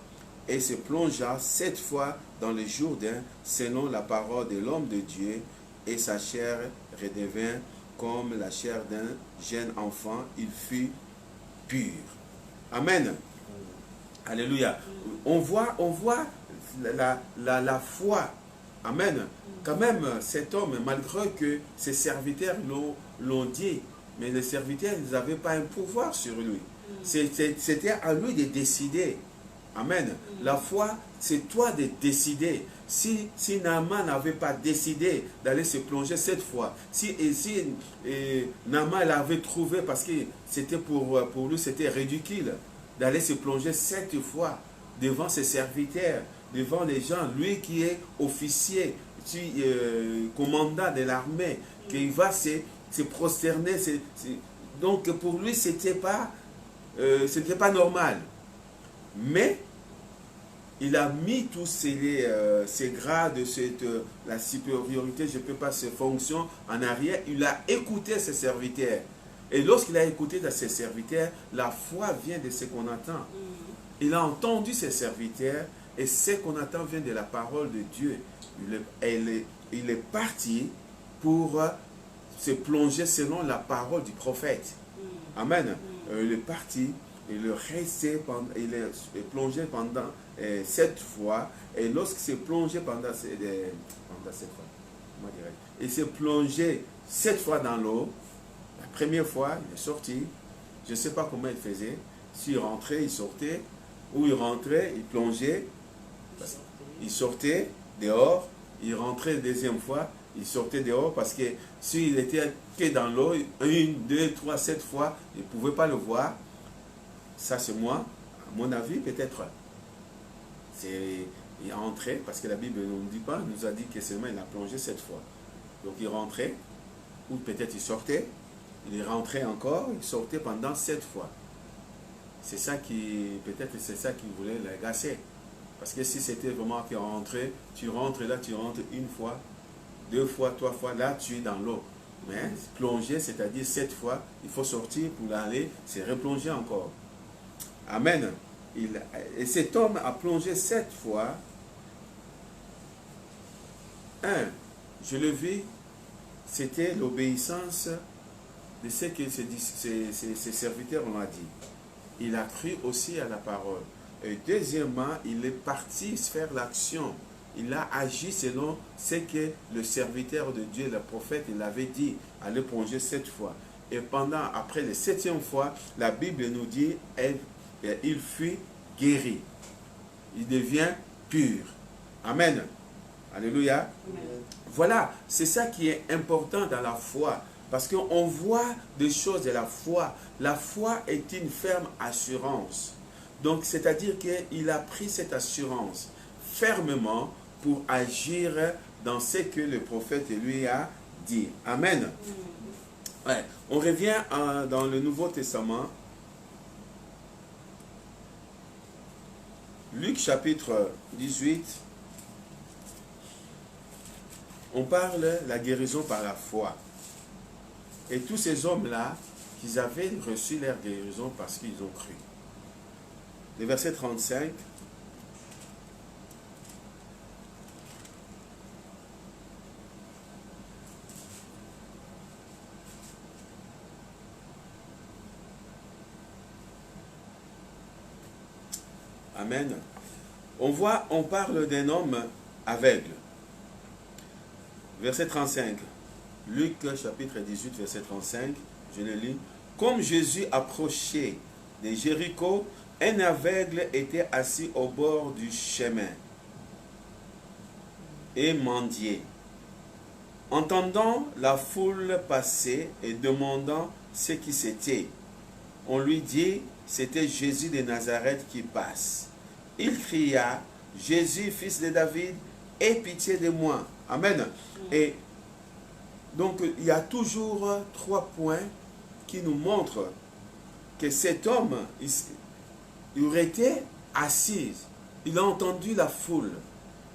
et se plongea 7 fois dans le Jourdain selon la parole de l'homme de Dieu, et sa chair redevint comme la chair d'un jeune enfant, il fut pur. Amen. Alléluia. On voit la foi. Amen. Quand même, cet homme, malgré que ses serviteurs l'ont dit, mais les serviteurs n'avaient pas un pouvoir sur lui. C'était à lui de décider. Amen. La foi, c'est toi de décider. Si Naaman n'avait pas décidé d'aller se plonger 7 fois, si Naaman l'avait trouvé, parce que c'était pour lui, c'était ridicule d'aller se plonger 7 fois devant ses serviteurs, devant les gens, lui qui est officier, commandant de l'armée, qu'il va se prosterner. Donc pour lui, c'était pas normal. Mais il a mis tous ces grades, la supériorité, je ne peux pas, ces fonctions en arrière. Il a écouté ses serviteurs. Et lorsqu'il a écouté de ses serviteurs, la foi vient de ce qu'on entend. Il a entendu ses serviteurs et ce qu'on entend vient de la parole de Dieu. Il est parti pour se plonger selon la parole du prophète. Amen. Il est parti, il est plongé pendant 7 fois. Et lorsqu'il s'est plongé pendant 7 fois, il s'est plongé 7 fois dans l'eau. La première fois, il est sorti. Je ne sais pas comment il faisait. S'il rentrait, il sortait. Ou il rentrait, il plongeait. Il sortait dehors. Il rentrait la deuxième fois. Il sortait dehors parce que s'il était que dans l'eau, 1, 2, 3, 7 fois, il ne pouvait pas le voir. Ça, c'est moi. À mon avis, peut-être. Il rentrait, parce que la Bible ne nous dit pas, nous a dit que seulement il a plongé 7 fois. Donc il rentrait, ou peut-être il sortait, il rentrait encore, il sortait pendant 7 fois. C'est ça peut-être c'est ça qui voulait l'agacer. Parce que si c'était vraiment qu'il rentrait, tu rentres là, tu rentres 1 fois, 2 fois, 3 fois, là tu es dans l'eau. Mais plonger, c'est-à-dire 7 fois, il faut sortir pour aller se replonger encore. Amen. Et cet homme a plongé 7 fois. Je le vis, c'était l'obéissance de ce que ses serviteurs ont dit. Il a cru aussi à la parole. Et deuxièmement, il est parti faire l'action. Il a agi selon ce que le serviteur de Dieu, le prophète, il avait dit, aller plonger 7 fois. Et après la 7e fois, la Bible nous dit, il fut guéri. Il devient pur. Amen. Alléluia. Amen. Voilà, c'est ça qui est important dans la foi. Parce qu'on voit des choses de la foi. La foi est une ferme assurance. Donc, c'est-à-dire qu'il a pris cette assurance fermement pour agir dans ce que le prophète lui a dit. Amen. Ouais. On revient dans le Nouveau Testament. Luc chapitre 18. On parle de la guérison par la foi. Et tous ces hommes-là, qu'ils avaient reçu leur guérison parce qu'ils ont cru. Le verset 35. Amen. On parle d'un homme aveugle. Verset 35. Luc chapitre 18, verset 35. Je le lis. Comme Jésus approchait de Jéricho, un aveugle était assis au bord du chemin et mendiait. Entendant la foule passer et demandant ce qui c'était, on lui dit, c'était Jésus de Nazareth qui passe. Il cria, Jésus, fils de David, aie pitié de moi. Amen. Et donc, il y a toujours 3 points qui nous montrent que cet homme, il aurait été assis. Il a entendu la foule.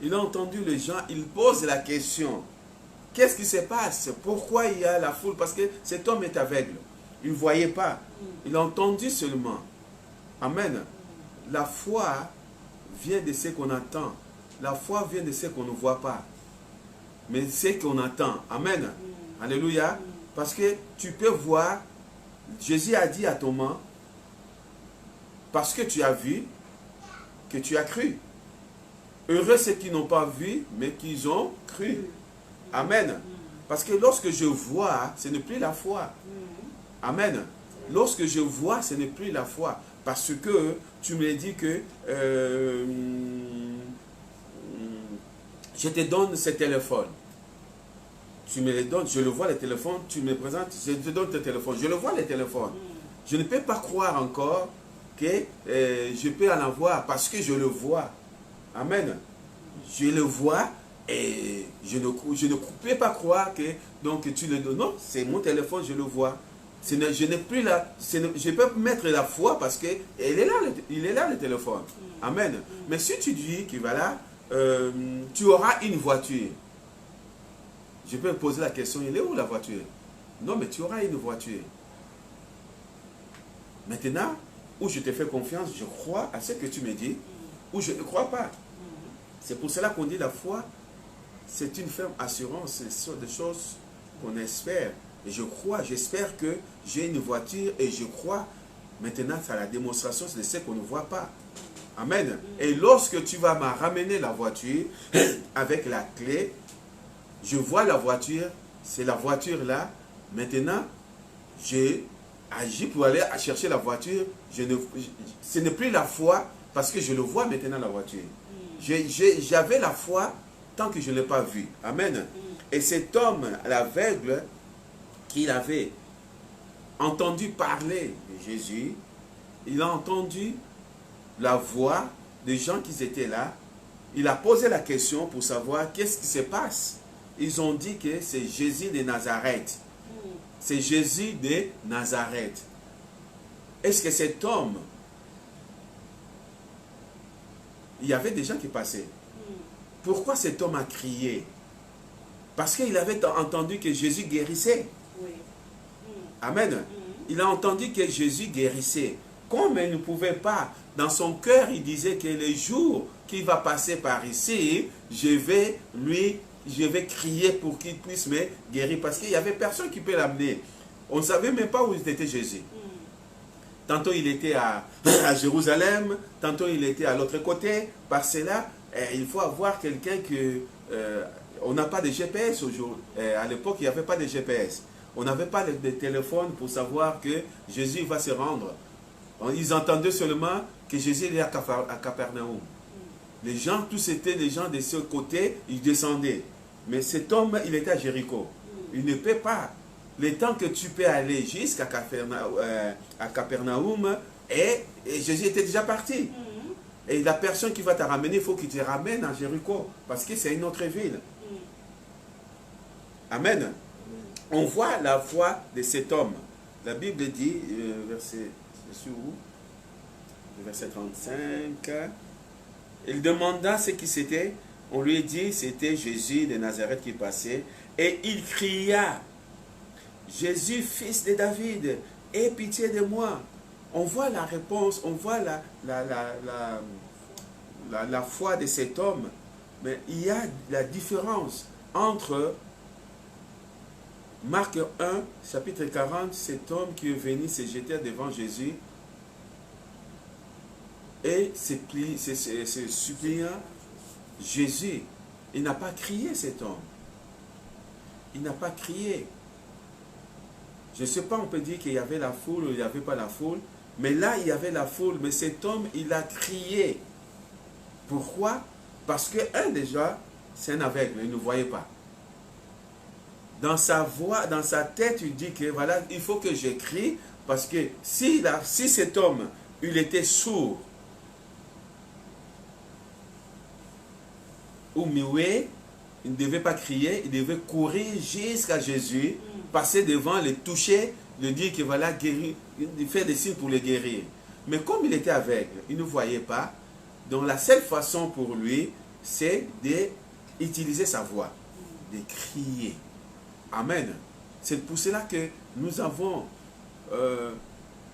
Il a entendu les gens. Il pose la question. Qu'est-ce qui se passe? Pourquoi il y a la foule? Parce que cet homme est aveugle. Il ne voyait pas. Il a entendu seulement. Amen. La foi vient de ce qu'on entend. La foi vient de ce qu'on ne voit pas. Mais ce qu'on entend. Amen. Alléluia. Parce que tu peux voir, Jésus a dit à Thomas, parce que tu as vu, que tu as cru. Heureux ceux qui n'ont pas vu, mais qui ont cru. Amen. Parce que lorsque je vois, ce n'est plus la foi. Amen. Lorsque je vois, ce n'est plus la foi. Parce que tu me dis que je te donne ce téléphone. Tu me le donnes, je le vois le téléphone, tu me présentes, je te donne ton téléphone. Je le vois le téléphone. Je ne peux pas croire encore que je peux en avoir parce que je le vois. Amen. Je le vois et je ne peux pas croire que donc tu le donnes. Non, c'est mon téléphone, je le vois. Je n'ai plus là, je peux mettre la foi parce que il est là le téléphone. Amen. Mais si tu dis que voilà, tu auras une voiture. Je peux me poser la question, il est où la voiture? Non, mais tu auras une voiture. Maintenant, ou je te fais confiance, je crois à ce que tu me dis, ou je ne crois pas. C'est pour cela qu'on dit la foi, c'est une ferme assurance, ce sont des choses qu'on espère. Et je crois, j'espère que j'ai une voiture et je crois. Maintenant, c'est la démonstration de ce qu'on ne voit pas. Amen. Et lorsque tu vas me ramener la voiture avec la clé, je vois la voiture, c'est la voiture là. Maintenant, j'ai agi pour aller chercher la voiture. Ce n'est plus la foi parce que je le vois maintenant la voiture. J'avais la foi tant que je ne l'ai pas vu. Amen. Et cet homme, l'aveugle, qu'il avait entendu parler de Jésus, il a entendu la voix des gens qui étaient là. Il a posé la question pour savoir qu'est-ce qui se passe. Ils ont dit que c'est Jésus de Nazareth. C'est Jésus de Nazareth. Est-ce que cet homme, il y avait des gens qui passaient. Pourquoi cet homme a crié? Parce qu'il avait entendu que Jésus guérissait. Amen. Il a entendu que Jésus guérissait. Comme il ne pouvait pas, dans son cœur, il disait que les jours qu'il va passer par ici, je vais crier pour qu'il puisse me guérir. Parce qu'il n'y avait personne qui peut l'amener. On ne savait même pas où était Jésus. Tantôt il était à Jérusalem, tantôt il était à l'autre côté. Par cela, il faut avoir quelqu'un que... on n'a pas de GPS aujourd'hui. À l'époque, il n'y avait pas de GPS. On n'avait pas de téléphone pour savoir que Jésus va se rendre. Ils entendaient seulement que Jésus est à Capernaum. Les gens, tous étaient des gens de ce côté, ils descendaient. Mais cet homme, il était à Jéricho. Il ne peut pas. Le temps que tu peux aller jusqu'à Capernaum, et Jésus était déjà parti. Et la personne qui va te ramener, il faut qu'il te ramène à Jéricho. Parce que c'est une autre ville. Amen. On voit la foi de cet homme. La Bible dit, verset 35, il demanda ce qui c'était. On lui dit, c'était Jésus de Nazareth qui passait. Et il cria, Jésus, fils de David, aie pitié de moi. On voit la réponse, on voit la foi de cet homme. Mais il y a la différence entre Marc 1, chapitre 40, cet homme qui est venu se jeter devant Jésus et se suppliant Jésus. Il n'a pas crié, cet homme. Il n'a pas crié. Je ne sais pas, on peut dire qu'il y avait la foule ou il n'y avait pas la foule, mais là, il y avait la foule. Mais cet homme, il a crié. Pourquoi? Parce que, déjà, c'est un aveugle, il ne voyait pas. Dans sa voix, dans sa tête, il dit que voilà, il faut que j'écris, parce que si cet homme, il était sourd, ou muet, il ne devait pas crier, il devait courir jusqu'à Jésus, passer devant, le toucher, lui dire que voilà, guérir, faire des signes pour le guérir. Mais comme il était aveugle, il ne voyait pas, donc la seule façon pour lui, c'est d'utiliser sa voix, de crier. Amen. C'est pour cela que nous avons,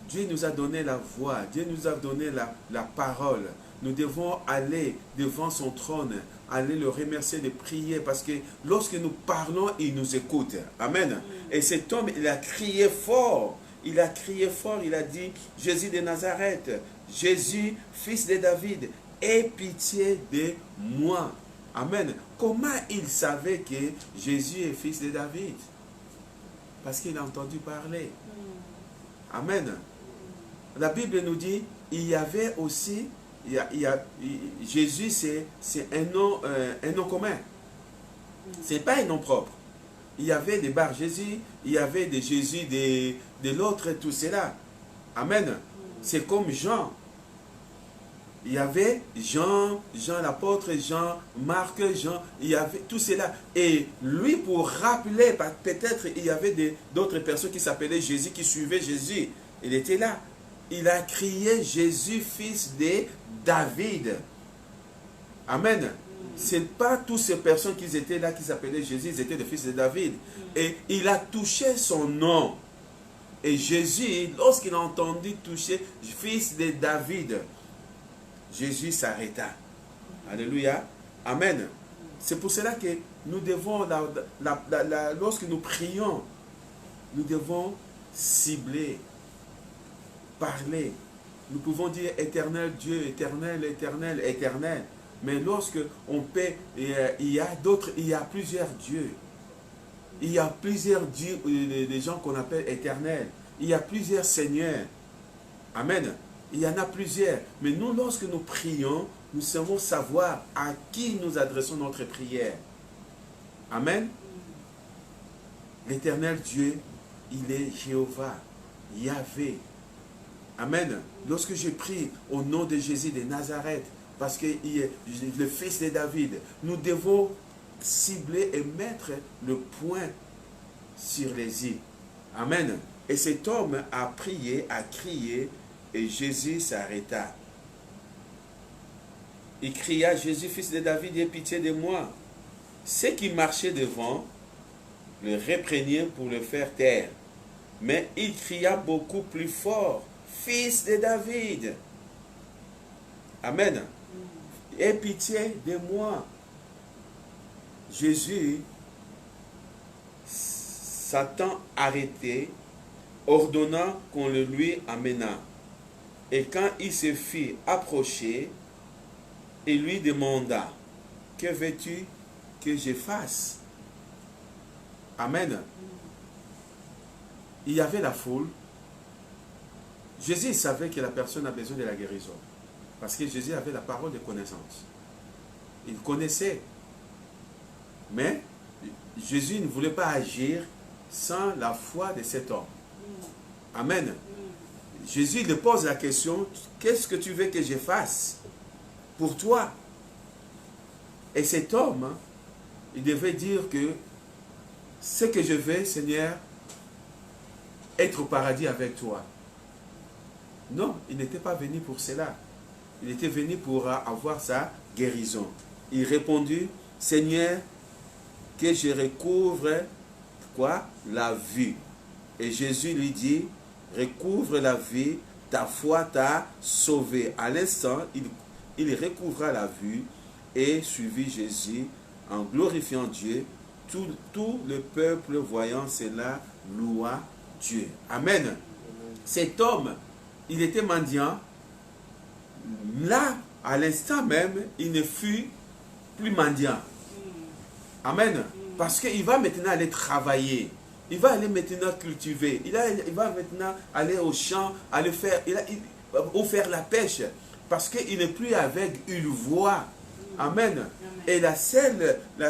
Dieu nous a donné la voix, Dieu nous a donné la parole. Nous devons aller devant son trône, aller le remercier, de prier, parce que lorsque nous parlons, il nous écoute. Amen. Et cet homme, il a crié fort. Il a crié fort, il a dit, Jésus de Nazareth, Jésus, fils de David, aie pitié de moi. Amen. Comment il savait que Jésus est fils de David? Parce qu'il a entendu parler. Amen. La Bible nous dit, il y avait aussi, Jésus c'est un nom commun. Ce n'est pas un nom propre. Il y avait des Bar Jésus, il y avait des Jésus de l'autre, tout cela. Amen. C'est comme Jean. Il y avait Jean l'apôtre, Jean, Marc, Jean, il y avait tout cela. Et lui, pour rappeler, peut-être il y avait d'autres personnes qui s'appelaient Jésus, qui suivaient Jésus. Il était là. Il a crié Jésus, fils de David. Amen. Ce n'est pas toutes ces personnes qui étaient là, qui s'appelaient Jésus, ils étaient des fils de David. Et il a touché son nom. Et Jésus, lorsqu'il a entendu toucher fils de David, Jésus s'arrêta. Alléluia. Amen. C'est pour cela que nous devons, lorsque nous prions, nous devons cibler, parler. Nous pouvons dire éternel Dieu, éternel, éternel, éternel. Mais lorsque on peut, il y a plusieurs dieux. Il y a plusieurs dieux, des gens qu'on appelle éternels. Il y a plusieurs seigneurs. Amen. Il y en a plusieurs. Mais nous, lorsque nous prions, nous savons savoir à qui nous adressons notre prière. Amen. L'éternel Dieu, il est Jéhovah, Yahvé. Amen. Lorsque je prie au nom de Jésus de Nazareth, parce qu'il est le fils de David, nous devons cibler et mettre le point sur les i. Amen. Et cet homme a prié, a crié, et Jésus s'arrêta. Il cria, Jésus, fils de David, aie pitié de moi. Ceux qui marchaient devant le reprenaient pour le faire taire. Mais il cria beaucoup plus fort, fils de David. Amen. Aie pitié de moi. Jésus s'attend arrêté, ordonnant qu'on le lui amena. Et quand il se fit approcher, il lui demanda, que veux-tu que je fasse? Amen. Il y avait la foule. Jésus savait que la personne a besoin de la guérison. Parce que Jésus avait la parole de connaissance. Il connaissait. Mais Jésus ne voulait pas agir sans la foi de cet homme. Amen. Jésus lui pose la question, qu'est-ce que tu veux que je fasse pour toi? Et cet homme, il devait dire que ce que je veux, Seigneur, être au paradis avec toi. Non, il n'était pas venu pour cela. Il était venu pour avoir sa guérison. Il répondit, Seigneur, que je recouvre quoi? La vue. Et Jésus lui dit, recouvre la vue, ta foi t'a sauvé. À l'instant, il recouvra la vue et suivit Jésus en glorifiant Dieu. Tout le peuple voyant cela loua Dieu. Amen. Cet homme, il était mendiant. Là, à l'instant même, il ne fut plus mendiant. Amen. Parce qu'il va maintenant aller travailler. Il va aller maintenant cultiver. Il va maintenant aller au champ, aller faire, ou faire la pêche. Parce qu'il n'est plus avec une voix. Amen. Et la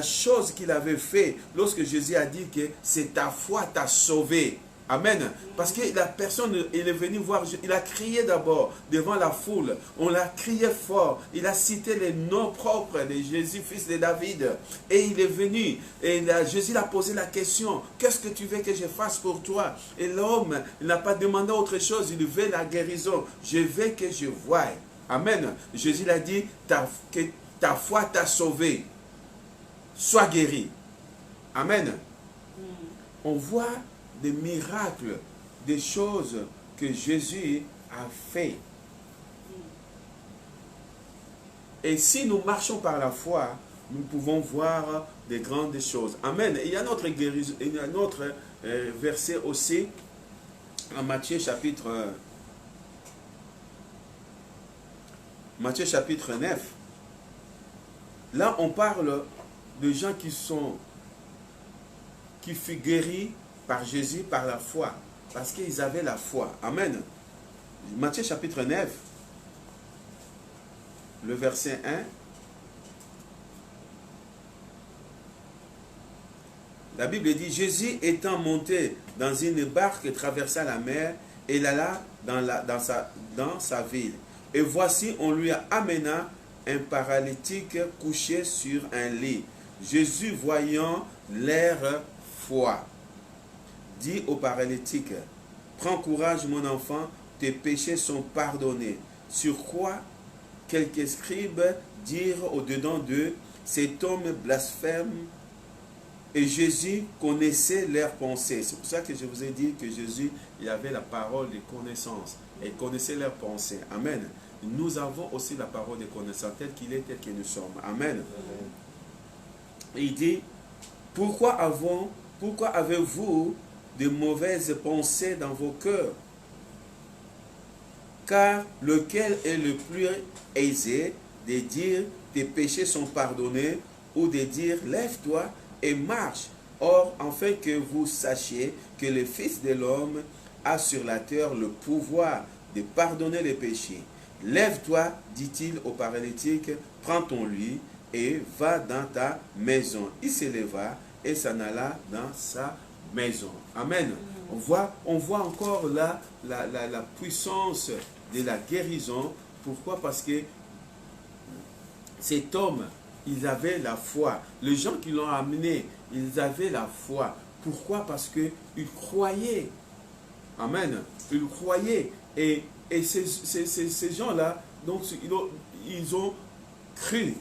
chose qu'il avait fait, lorsque Jésus a dit que c'est ta foi t'a sauvé. Amen. Parce que la personne, il est venu voir, il a crié d'abord devant la foule. On l'a crié fort. Il a cité les noms propres de Jésus, fils de David. Et il est venu. Et Jésus a posé la question, qu'est-ce que tu veux que je fasse pour toi? Et l'homme, il n'a pas demandé autre chose. Il veut la guérison. Je veux que je voie. Amen. Jésus a dit, que ta foi t'a sauvé. Sois guéri. Amen. On voit des miracles, des choses que Jésus a fait. Et si nous marchons par la foi, nous pouvons voir des grandes choses. Amen. Il y a notre guérison, il y a un autre verset aussi, en Matthieu chapitre 9. Là, on parle de gens qui furent guéris par Jésus, par la foi. Parce qu'ils avaient la foi. Amen. Matthieu chapitre 9, le verset 1. La Bible dit, Jésus étant monté dans une barque traversa la mer et il alla dans sa ville. Et voici, on lui amena un paralytique couché sur un lit. Jésus, voyant leur foi, dit au paralytique, prends courage mon enfant, tes péchés sont pardonnés. Sur quoi quelques scribes dirent au-dedans d'eux, cet homme blasphème Et Jésus connaissait leurs pensées. C'est pour ça que je vous ai dit que Jésus, il avait la parole de connaissance. Et il connaissait leurs pensées. Amen. Nous avons aussi la parole de connaissance, tel qu'il est, tel que nous sommes. Amen. Et il dit, pourquoi avez-vous de mauvaises pensées dans vos cœurs? Car lequel est le plus aisé de dire tes péchés sont pardonnés ou de dire lève-toi et marche? Or, afin que vous sachiez que le Fils de l'homme a sur la terre le pouvoir de pardonner les péchés. Lève-toi, dit-il au paralytique, prends ton lit et va dans ta maison. Il se leva et s'en alla dans sa maison. Amen. On voit encore là la puissance de la guérison. Pourquoi? Parce que cet homme, il avait la foi. Les gens qui l'ont amené, ils avaient la foi. Pourquoi? Parce qu'ils croyaient. Amen. Ils croyaient. Et ces gens-là, donc, ils ont cru.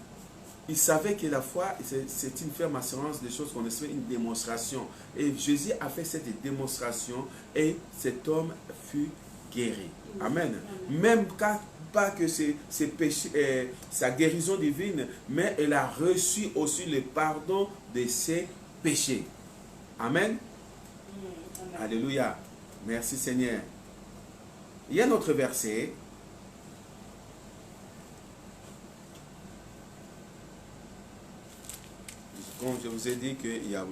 Ils savaient que la foi, c'est une ferme assurance des choses qu'on espère, une démonstration. Et Jésus a fait cette démonstration et cet homme fut guéri. Amen. Même pas que c'est péché, sa guérison divine, mais elle a reçu aussi le pardon de ses péchés. Amen. Alléluia. Merci Seigneur. Il y a un autre verset. Comme je vous ai dit qu'il y a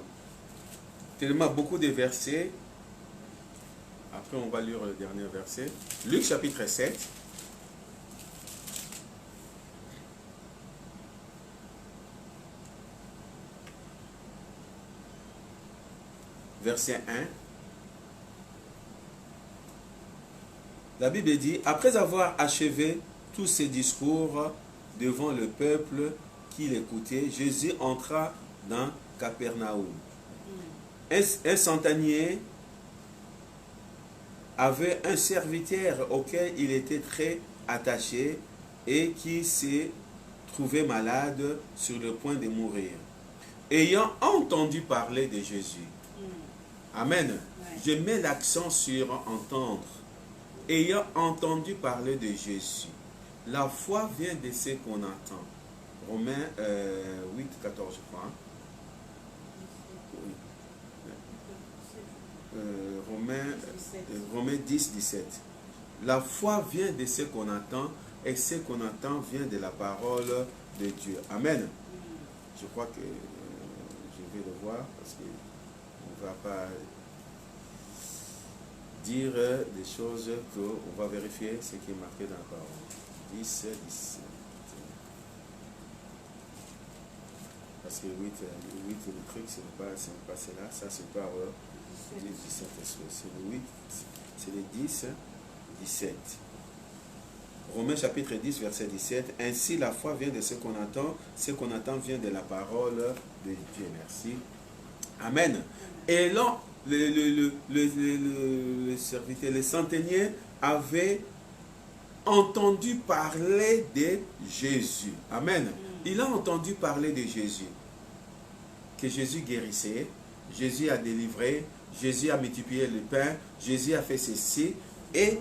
tellement beaucoup de versets. Après, on va lire le dernier verset. Luc chapitre 7. Verset 1. La Bible dit, après avoir achevé tous ses discours devant le peuple qui l'écoutait, Jésus entra dans Capernaum. Un centenier avait un serviteur auquel il était très attaché et qui s'est trouvé malade sur le point de mourir. Ayant entendu parler de Jésus. Amen. Je mets l'accent sur entendre. Ayant entendu parler de Jésus. La foi vient de ce qu'on entend. Romains 8, 14, je crois. Romains 10, 17. La foi vient de ce qu'on entend et ce qu'on entend vient de la parole de Dieu. Amen. Je crois que je vais le voir parce qu'on ne va pas dire des choses qu'on va vérifier ce qui est marqué dans la parole. 10, 17. Parce que 8 le truc, ce n'est pas cela, ça c'est par 10, 17. C'est le 8, c'est le 10, 17. Romains chapitre 10, verset 17. Ainsi la foi vient de ce qu'on entend vient de la parole de Dieu. Merci. Amen. Et là, le serviteur, le centenier avait entendu parler de Jésus. Amen. Il a entendu parler de Jésus. Que Jésus guérissait, Jésus a délivré, Jésus a multiplié le pain, Jésus a fait ceci, et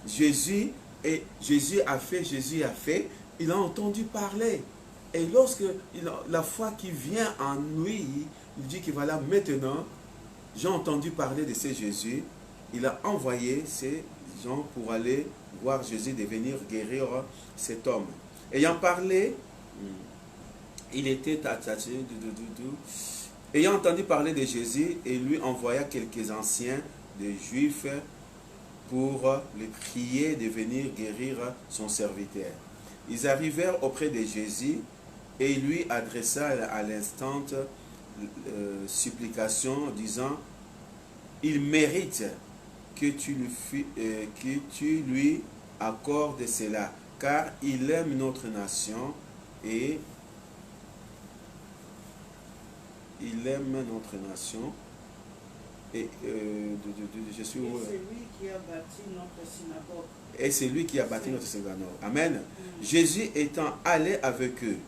Jésus a fait, il a entendu parler. Et lorsque la foi qui vient en lui, il dit que voilà, maintenant, j'ai entendu parler de ce Jésus, il a envoyé ces gens pour aller voir Jésus de venir guérir cet homme. Ayant parlé, il était attaché, ayant entendu parler de Jésus, et lui envoya quelques anciens des Juifs pour le prier de venir guérir son serviteur. Ils arrivèrent auprès de Jésus et il lui adressa à l'instant supplication, disant, il mérite que tu lui accordes cela, car il aime notre nation et il aime notre nation. Et je suis où? C'est lui qui a bâti notre synagogue. Et c'est lui qui a bâti notre synagogue. Amen. Jésus étant allé avec eux,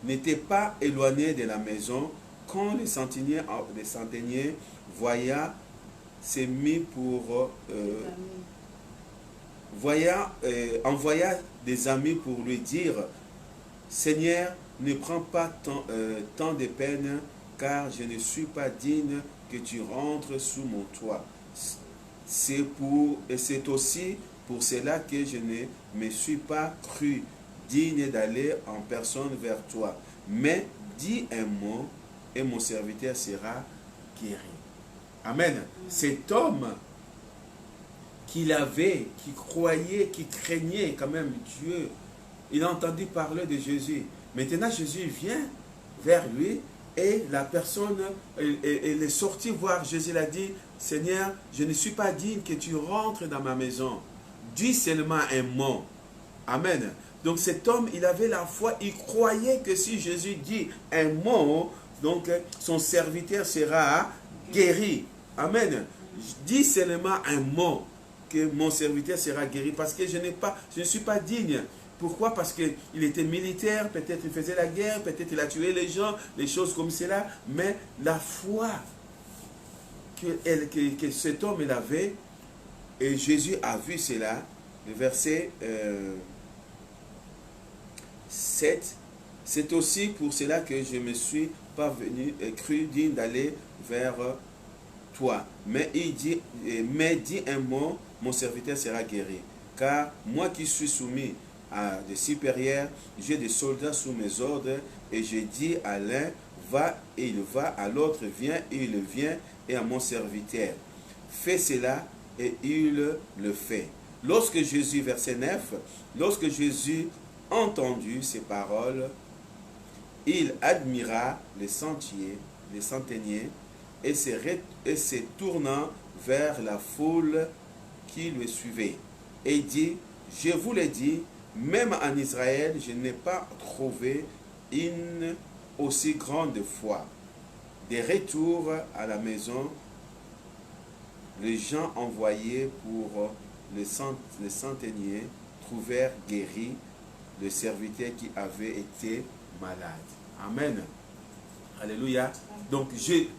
n'était pas éloigné de la maison quand les centeniers voya s'est mis pour envoya des amis pour lui dire: Seigneur, ne prends pas tant de peine, car je ne suis pas digne que tu rentres sous mon toit. C'est aussi pour cela que je ne me suis pas cru digne d'aller en personne vers toi. Mais dis un mot et mon serviteur sera guéri. Amen. Cet homme qu'il avait, qui croyait, qui craignait quand même Dieu, il a entendu parler de Jésus. Maintenant, Jésus vient vers lui et la personne, elle est sortie voir Jésus. Il a dit: Seigneur, je ne suis pas digne que tu rentres dans ma maison. Dis seulement un mot. Amen. Donc cet homme, il avait la foi, il croyait que si Jésus dit un mot, donc son serviteur sera guéri. Amen. Dis seulement un mot que mon serviteur sera guéri, parce que je ne suis pas digne. Pourquoi? Parce qu'il était militaire, peut-être il faisait la guerre, peut-être il a tué les gens, les choses comme cela, mais la foi que cet homme il avait, et Jésus a vu cela, le verset 7, c'est aussi pour cela que je ne me suis pas cru digne d'aller vers toi. Mais dis un mot, mon serviteur sera guéri. Car moi qui suis soumis à des supérieurs, j'ai des soldats sous mes ordres, et je dis à l'un, va, et il va, à l'autre, viens, et il vient, et à mon serviteur, fais cela, et il le fait. Lorsque Jésus, verset 9, lorsque Jésus entendu ces paroles, il admira les centeniers, et se tournant vers la foule qui le suivait, et dit: je vous l'ai dit, même en Israël, je n'ai pas trouvé une aussi grande foi. De retour à la maison, les gens envoyés pour les centeniers trouvèrent guéri le serviteur qui avait été malade. Amen. Alléluia. Donc,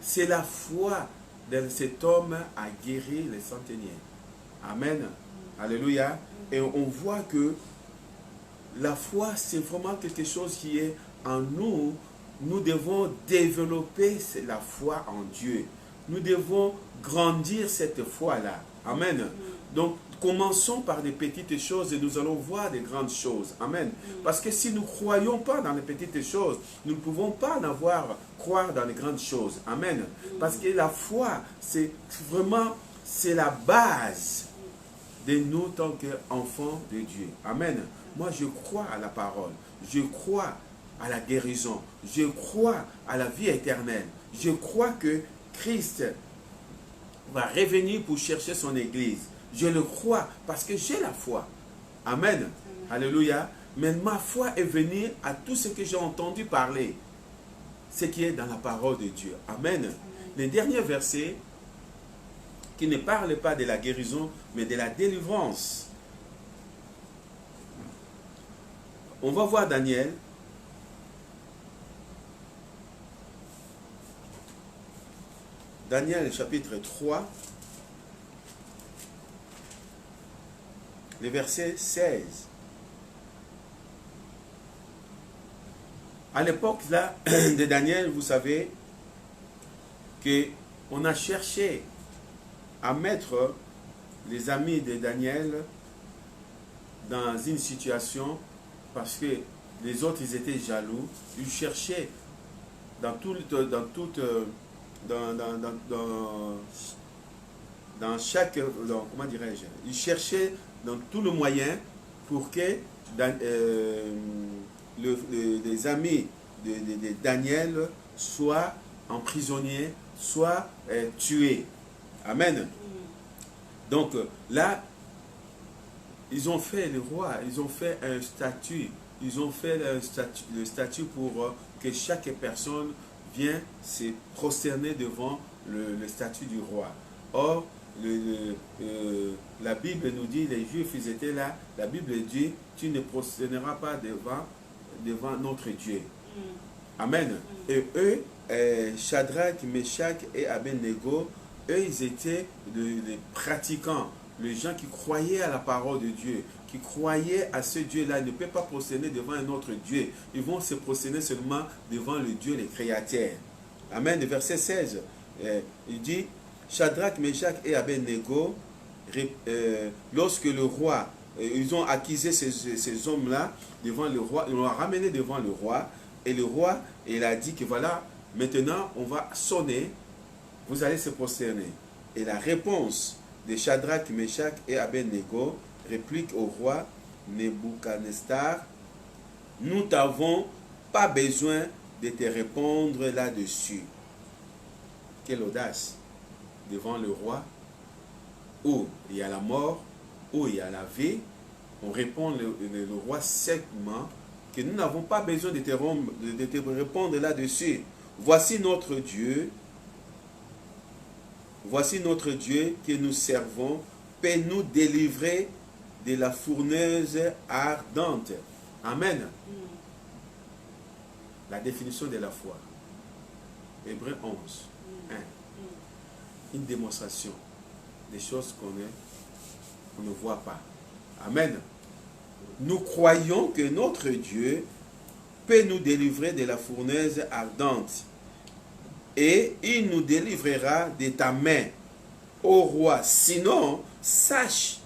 c'est la foi de cet homme a guéri les centeniers. Amen. Alléluia. Et on voit que la foi, c'est vraiment quelque chose qui est en nous. Nous devons développer la foi en Dieu. Nous devons grandir cette foi-là. Amen. Donc, commençons par des petites choses et nous allons voir des grandes choses. Amen. Parce que si nous ne croyons pas dans les petites choses, nous ne pouvons pas croire dans les grandes choses. Amen. Parce que la foi, c'est vraiment, c'est la base de nous tant qu'enfants de Dieu. Amen. Moi, je crois à la parole. Je crois à la guérison. Je crois à la vie éternelle. Je crois que Christ va revenir pour chercher son église. Je le crois parce que j'ai la foi. Amen. Amen. Alléluia. Mais ma foi est venue à tout ce que j'ai entendu parler. Ce qui est dans la parole de Dieu. Amen. Amen. Les derniers versets qui ne parlent pas de la guérison, mais de la délivrance. On va voir Daniel. Daniel chapitre 3. Le verset 16. À l'époque là de Daniel, vous savez qu'on a cherché à mettre les amis de Daniel dans une situation parce que les autres ils étaient jaloux. Ils cherchaient dans chaque, comment dirais-je, ils cherchaient dans tout le moyen pour que les amis de Daniel soient emprisonnés, soient tués. Amen. Donc là, ils ont fait le roi, ils ont fait un statut, ils ont fait le statut pour que chaque personne vienne se prosterner devant le statut du roi. Or, la Bible nous dit, les Juifs, ils étaient là, la Bible dit, tu ne prosterneras pas devant notre Dieu. Amen. Et eux, Shadrach, Meshach et Abednego, eux, ils étaient les pratiquants, les gens qui croyaient à la parole de Dieu, qui croyaient à ce Dieu-là. Ils ne peuvent pas prosterner devant un autre Dieu. Ils vont se prosterner seulement devant le Dieu, le Créateur. Amen. Verset 16, il dit, Shadrach, Meshach et Abednego, lorsque le roi, ils ont accusé ces hommes-là devant le roi, ils l'ont ramené devant le roi, et le roi, il a dit que voilà, maintenant on va sonner, vous allez se prosterner. Et la réponse de Shadrach, Meshach et Abednego réplique au roi Nebuchadnezzar, nous n'avons pas besoin de te répondre là-dessus. Quelle audace devant le roi, où il y a la mort, où il y a la vie. On répond le roi sèchement que nous n'avons pas besoin de te répondre là-dessus. Voici notre Dieu que nous servons, peut nous délivrer de la fournaise ardente. Amen. La définition de la foi. Hébreux 11, 1. Une démonstration des choses qu'on ne voit pas. Amen. Nous croyons que notre Dieu peut nous délivrer de la fournaise ardente. Et il nous délivrera de ta main, ô roi. Sinon, sache,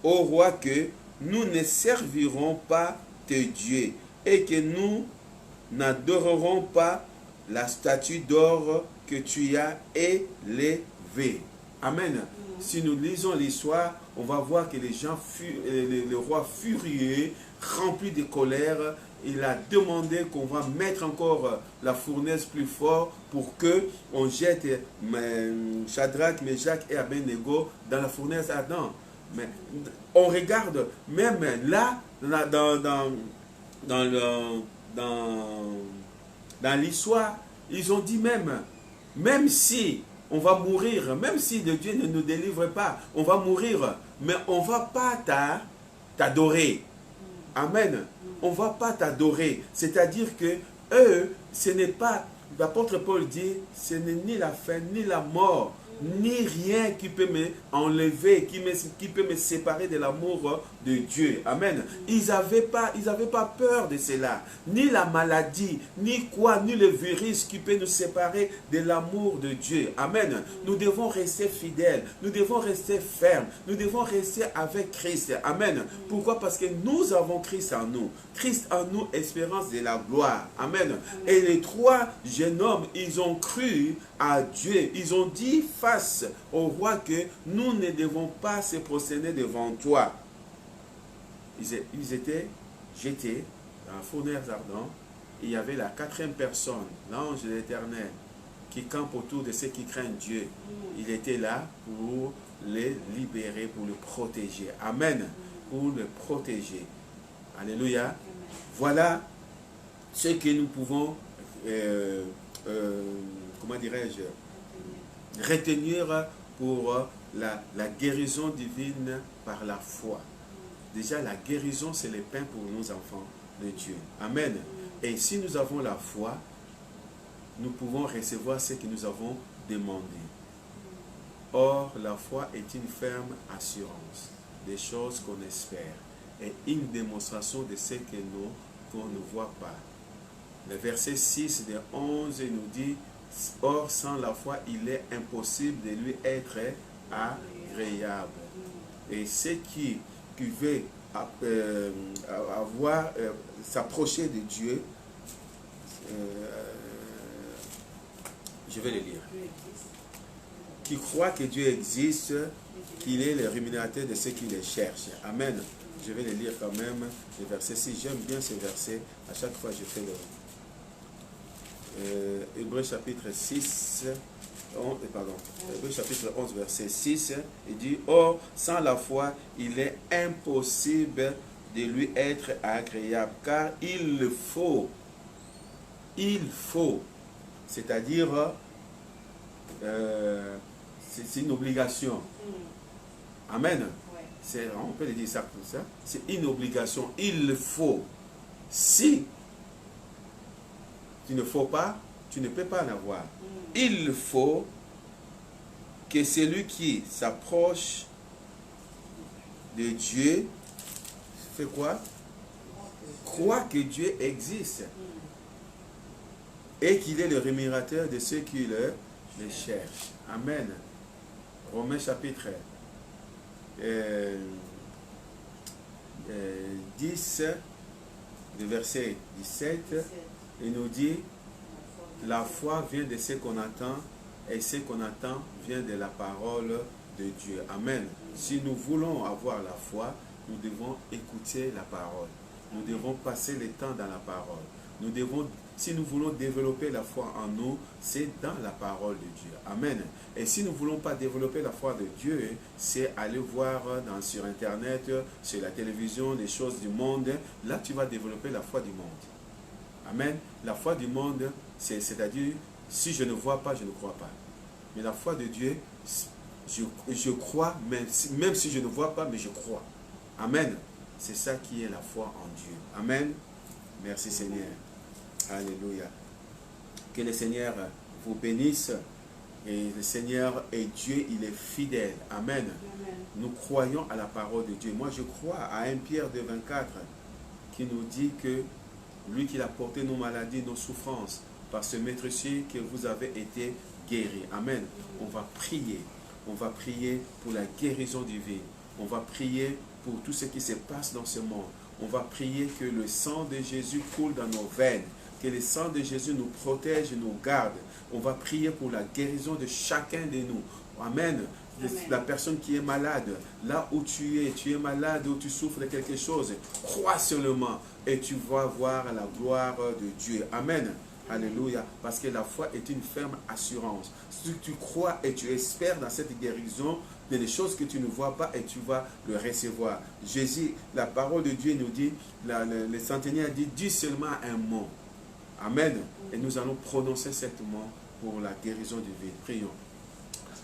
ô roi, que nous ne servirons pas tes dieux et que nous n'adorerons pas la statue d'or que tu as élevée. Amen. Si nous lisons l'histoire, on va voir que les gens, le roi furieux, rempli de colère, il a demandé qu'on va mettre encore la fournaise plus fort pour que on jette Shadrach, Meshach et Abednego dans la fournaise ardente. Mais on regarde même là, dans l'histoire, ils ont dit même si on va mourir, même si le Dieu ne nous délivre pas, on va mourir, mais on ne va pas t'adorer. Amen. On ne va pas t'adorer. C'est-à-dire que eux, ce n'est pas, l'apôtre Paul dit, ce n'est ni la faim, ni la mort, ni rien qui peut m'enlever, qui peut me séparer de l'amour de Dieu. Amen. Ils n'avaient pas peur de cela. Ni la maladie, ni le virus qui peut nous séparer de l'amour de Dieu. Amen. Nous devons rester fidèles. Nous devons rester fermes. Nous devons rester avec Christ. Amen. Pourquoi? Parce que nous avons Christ en nous. Christ en nous, espérance de la gloire. Amen. Et les trois jeunes hommes, ils ont cru à Dieu. Ils ont dit face au roi que nous ne devons pas se prosterner devant toi. Ils étaient jetés dans la fournaise ardente. Il y avait la quatrième personne, l'ange de l'Éternel, qui campe autour de ceux qui craignent Dieu. Il était là pour les libérer, pour les protéger. Amen. Pour les protéger. Alléluia. Voilà ce que nous pouvons, comment dirais-je, retenir pour la guérison divine par la foi. Déjà, la guérison, c'est le pain pour nos enfants de Dieu. Amen. Et si nous avons la foi, nous pouvons recevoir ce que nous avons demandé. Or, la foi est une ferme assurance des choses qu'on espère et une démonstration de ce que qu'on ne voit pas. Le verset 6 de 11 nous dit, « Or, sans la foi, il est impossible de lui être agréable. » Et ceux qui veut s'approcher de Dieu, je vais le lire. Qui croit que Dieu existe, qu'il est le rémunérateur de ceux qui le cherchent. Amen. Je vais le lire quand même, le verset 6. J'aime bien ce verset. À chaque fois, je fais le... Hébreux chapitre 6... Hébreux chapitre 11, verset 6, il dit, « Or, sans la foi, il est impossible de lui être agréable, car il faut, c'est-à-dire, c'est une obligation. » Amen. On peut le dire ça comme ça. C'est une obligation. Il faut. Si tu ne faut pas, tu ne peux pas en avoir. Il faut que celui qui s'approche de Dieu fait quoi? Croit que Dieu existe et qu'il est le rémunérateur de ceux qui le cherchent. Amen. Romains chapitre 10, le verset 17, il nous dit, la foi vient de ce qu'on attend et ce qu'on attend vient de la parole de Dieu. Amen. Si nous voulons avoir la foi, nous devons écouter la parole. Nous devons passer le temps dans la parole. Nous devons, si nous voulons développer la foi en nous, c'est dans la parole de Dieu. Amen. Et si nous ne voulons pas développer la foi de Dieu, c'est aller voir sur Internet, sur la télévision, les choses du monde. Là, tu vas développer la foi du monde. Amen. La foi du monde, c'est-à-dire, si je ne vois pas, je ne crois pas. Mais la foi de Dieu, je crois, même si je ne vois pas, mais je crois. Amen. C'est ça qui est la foi en Dieu. Amen. Merci Seigneur. Alléluia. Que le Seigneur vous bénisse. Et le Seigneur est Dieu, il est fidèle. Amen. Nous croyons à la parole de Dieu. Moi, je crois à 1 Pierre 2, 24 qui nous dit que lui qui a porté nos maladies, nos souffrances, par ce maître-ci que vous avez été guéris. Amen. On va prier. On va prier pour la guérison divine. On va prier pour tout ce qui se passe dans ce monde. On va prier que le sang de Jésus coule dans nos veines. Que le sang de Jésus nous protège et nous garde. On va prier pour la guérison de chacun de nous. Amen. La personne qui est malade, là où tu es malade, où tu souffres de quelque chose, crois seulement et tu vas voir la gloire de Dieu. Amen. Alléluia. Parce que la foi est une ferme assurance. Si tu crois et tu espères dans cette guérison, des choses que tu ne vois pas et tu vas le recevoir. Jésus, la parole de Dieu nous dit, le centenaire dit, dis seulement un mot. Amen. Et nous allons prononcer ce mot pour la guérison divine. Prions.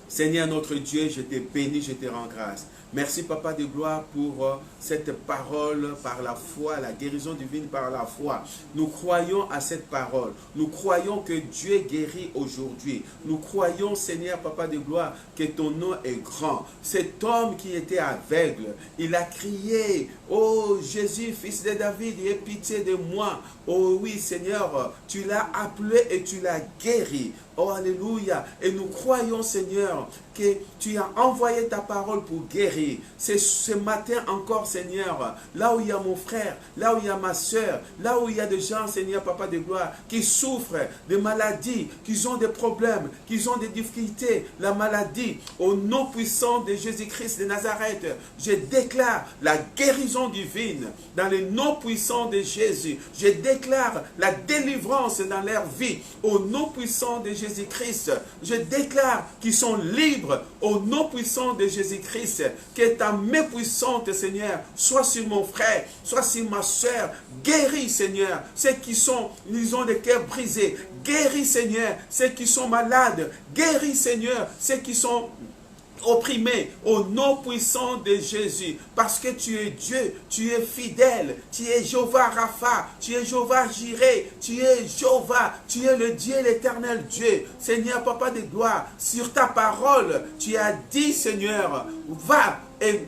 Seigneur notre Dieu, je te bénis, je te rends grâce. Merci Papa de gloire pour cette parole par la foi, la guérison divine par la foi. Nous croyons à cette parole. Nous croyons que Dieu guérit aujourd'hui. Nous croyons Seigneur Papa de gloire que ton nom est grand. Cet homme qui était aveugle, il a crié, oh Jésus, fils de David, aie pitié de moi. Oh oui Seigneur, tu l'as appelé et tu l'as guéri. Oh alléluia. Et nous croyons Seigneur que tu as envoyé ta parole pour guérir. C'est ce matin encore Seigneur, là où il y a mon frère, là où il y a ma soeur, là où il y a des gens Seigneur Papa de gloire qui souffrent de maladies, qui ont des problèmes, qui ont des difficultés, la maladie, au nom puissant de Jésus-Christ de Nazareth, je déclare la guérison divine dans le nom puissant de Jésus. Je déclare la délivrance dans leur vie au nom puissant de Jésus-Christ. Je déclare qu'ils sont libres au nom puissant de Jésus-Christ. Que ta main puissante, Seigneur, soit sur mon frère, soit sur ma soeur. Guéris, Seigneur, ceux qui sont, ils ont des cœurs brisés. Guéris, Seigneur, ceux qui sont malades. Guéris, Seigneur, ceux qui sont opprimés au nom puissant de Jésus, parce que tu es Dieu, tu es fidèle, tu es Jéhovah Rapha, tu es Jéhovah Jireh, tu es Jéhovah, tu es le Dieu, l'éternel Dieu. Seigneur Papa de gloire, sur ta parole, tu as dit Seigneur, va et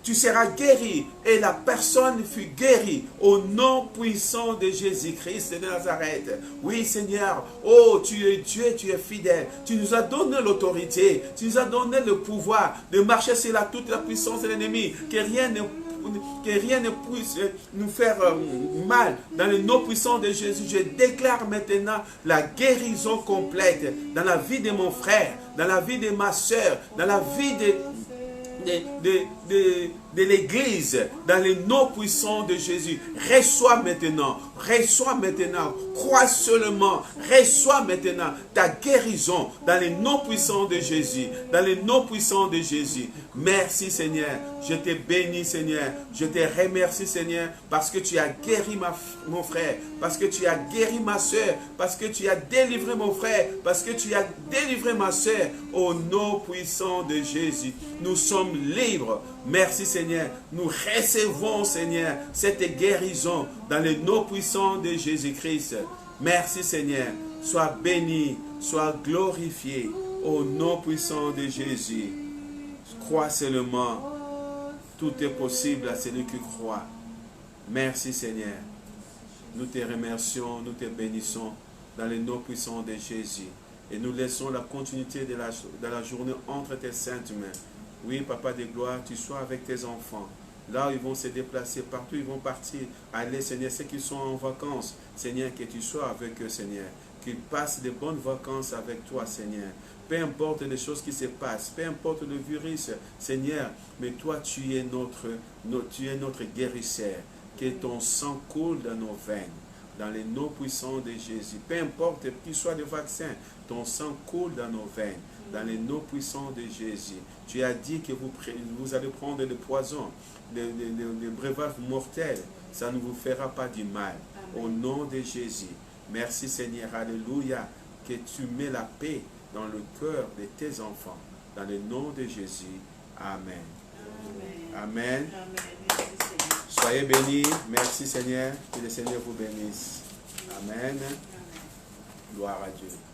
tu seras guéri. Et la personne fut guérie au nom puissant de Jésus-Christ de Nazareth. Oui Seigneur, oh tu es Dieu, tu es fidèle. Tu nous as donné l'autorité, tu nous as donné le pouvoir de marcher sur toute la puissance de l'ennemi. Que rien ne puisse nous faire mal. Dans le nom puissant de Jésus, je déclare maintenant la guérison complète dans la vie de mon frère, dans la vie de ma soeur, dans la vie de l'église, dans le nom puissant de Jésus. Reçois maintenant, crois seulement, reçois maintenant ta guérison dans le nom puissant de Jésus, dans le nom puissant de Jésus. Merci Seigneur, je te bénis Seigneur, je te remercie Seigneur, parce que tu as guéri mon frère, parce que tu as guéri ma soeur, parce que tu as délivré mon frère, parce que tu as délivré ma soeur, au nom puissant de Jésus. Nous sommes libres. Merci Seigneur, nous recevons Seigneur cette guérison dans le nom puissant de Jésus-Christ. Merci Seigneur. Sois béni, sois glorifié au nom puissant de Jésus. Crois seulement. Tout est possible à celui qui croit. Merci Seigneur. Nous te remercions, nous te bénissons dans le nom puissant de Jésus. Et nous laissons la continuité de la journée entre tes saintes mains. Oui, Papa de gloire, tu sois avec tes enfants. Là où ils vont se déplacer, partout ils vont partir. Allez, Seigneur, ceux qui sont en vacances, Seigneur, que tu sois avec eux, Seigneur. Qu'ils passent de bonnes vacances avec toi, Seigneur. Peu importe les choses qui se passent, peu importe le virus, Seigneur, mais toi, tu es notre guérisseur. Que ton sang coule dans nos veines, dans les noms puissants de Jésus. Peu importe qu'il soit le vaccin, ton sang coule dans nos veines, dans les noms puissants de Jésus. Tu as dit que vous allez prendre le poison, le breuvage mortel. Ça ne vous fera pas du mal. Amen. Au nom de Jésus. Merci Seigneur. Alléluia. Que tu mets la paix dans le cœur de tes enfants. Dans le nom de Jésus. Amen. Amen. Amen. Amen. Soyez bénis. Merci Seigneur. Que le Seigneur vous bénisse. Amen. Gloire à Dieu.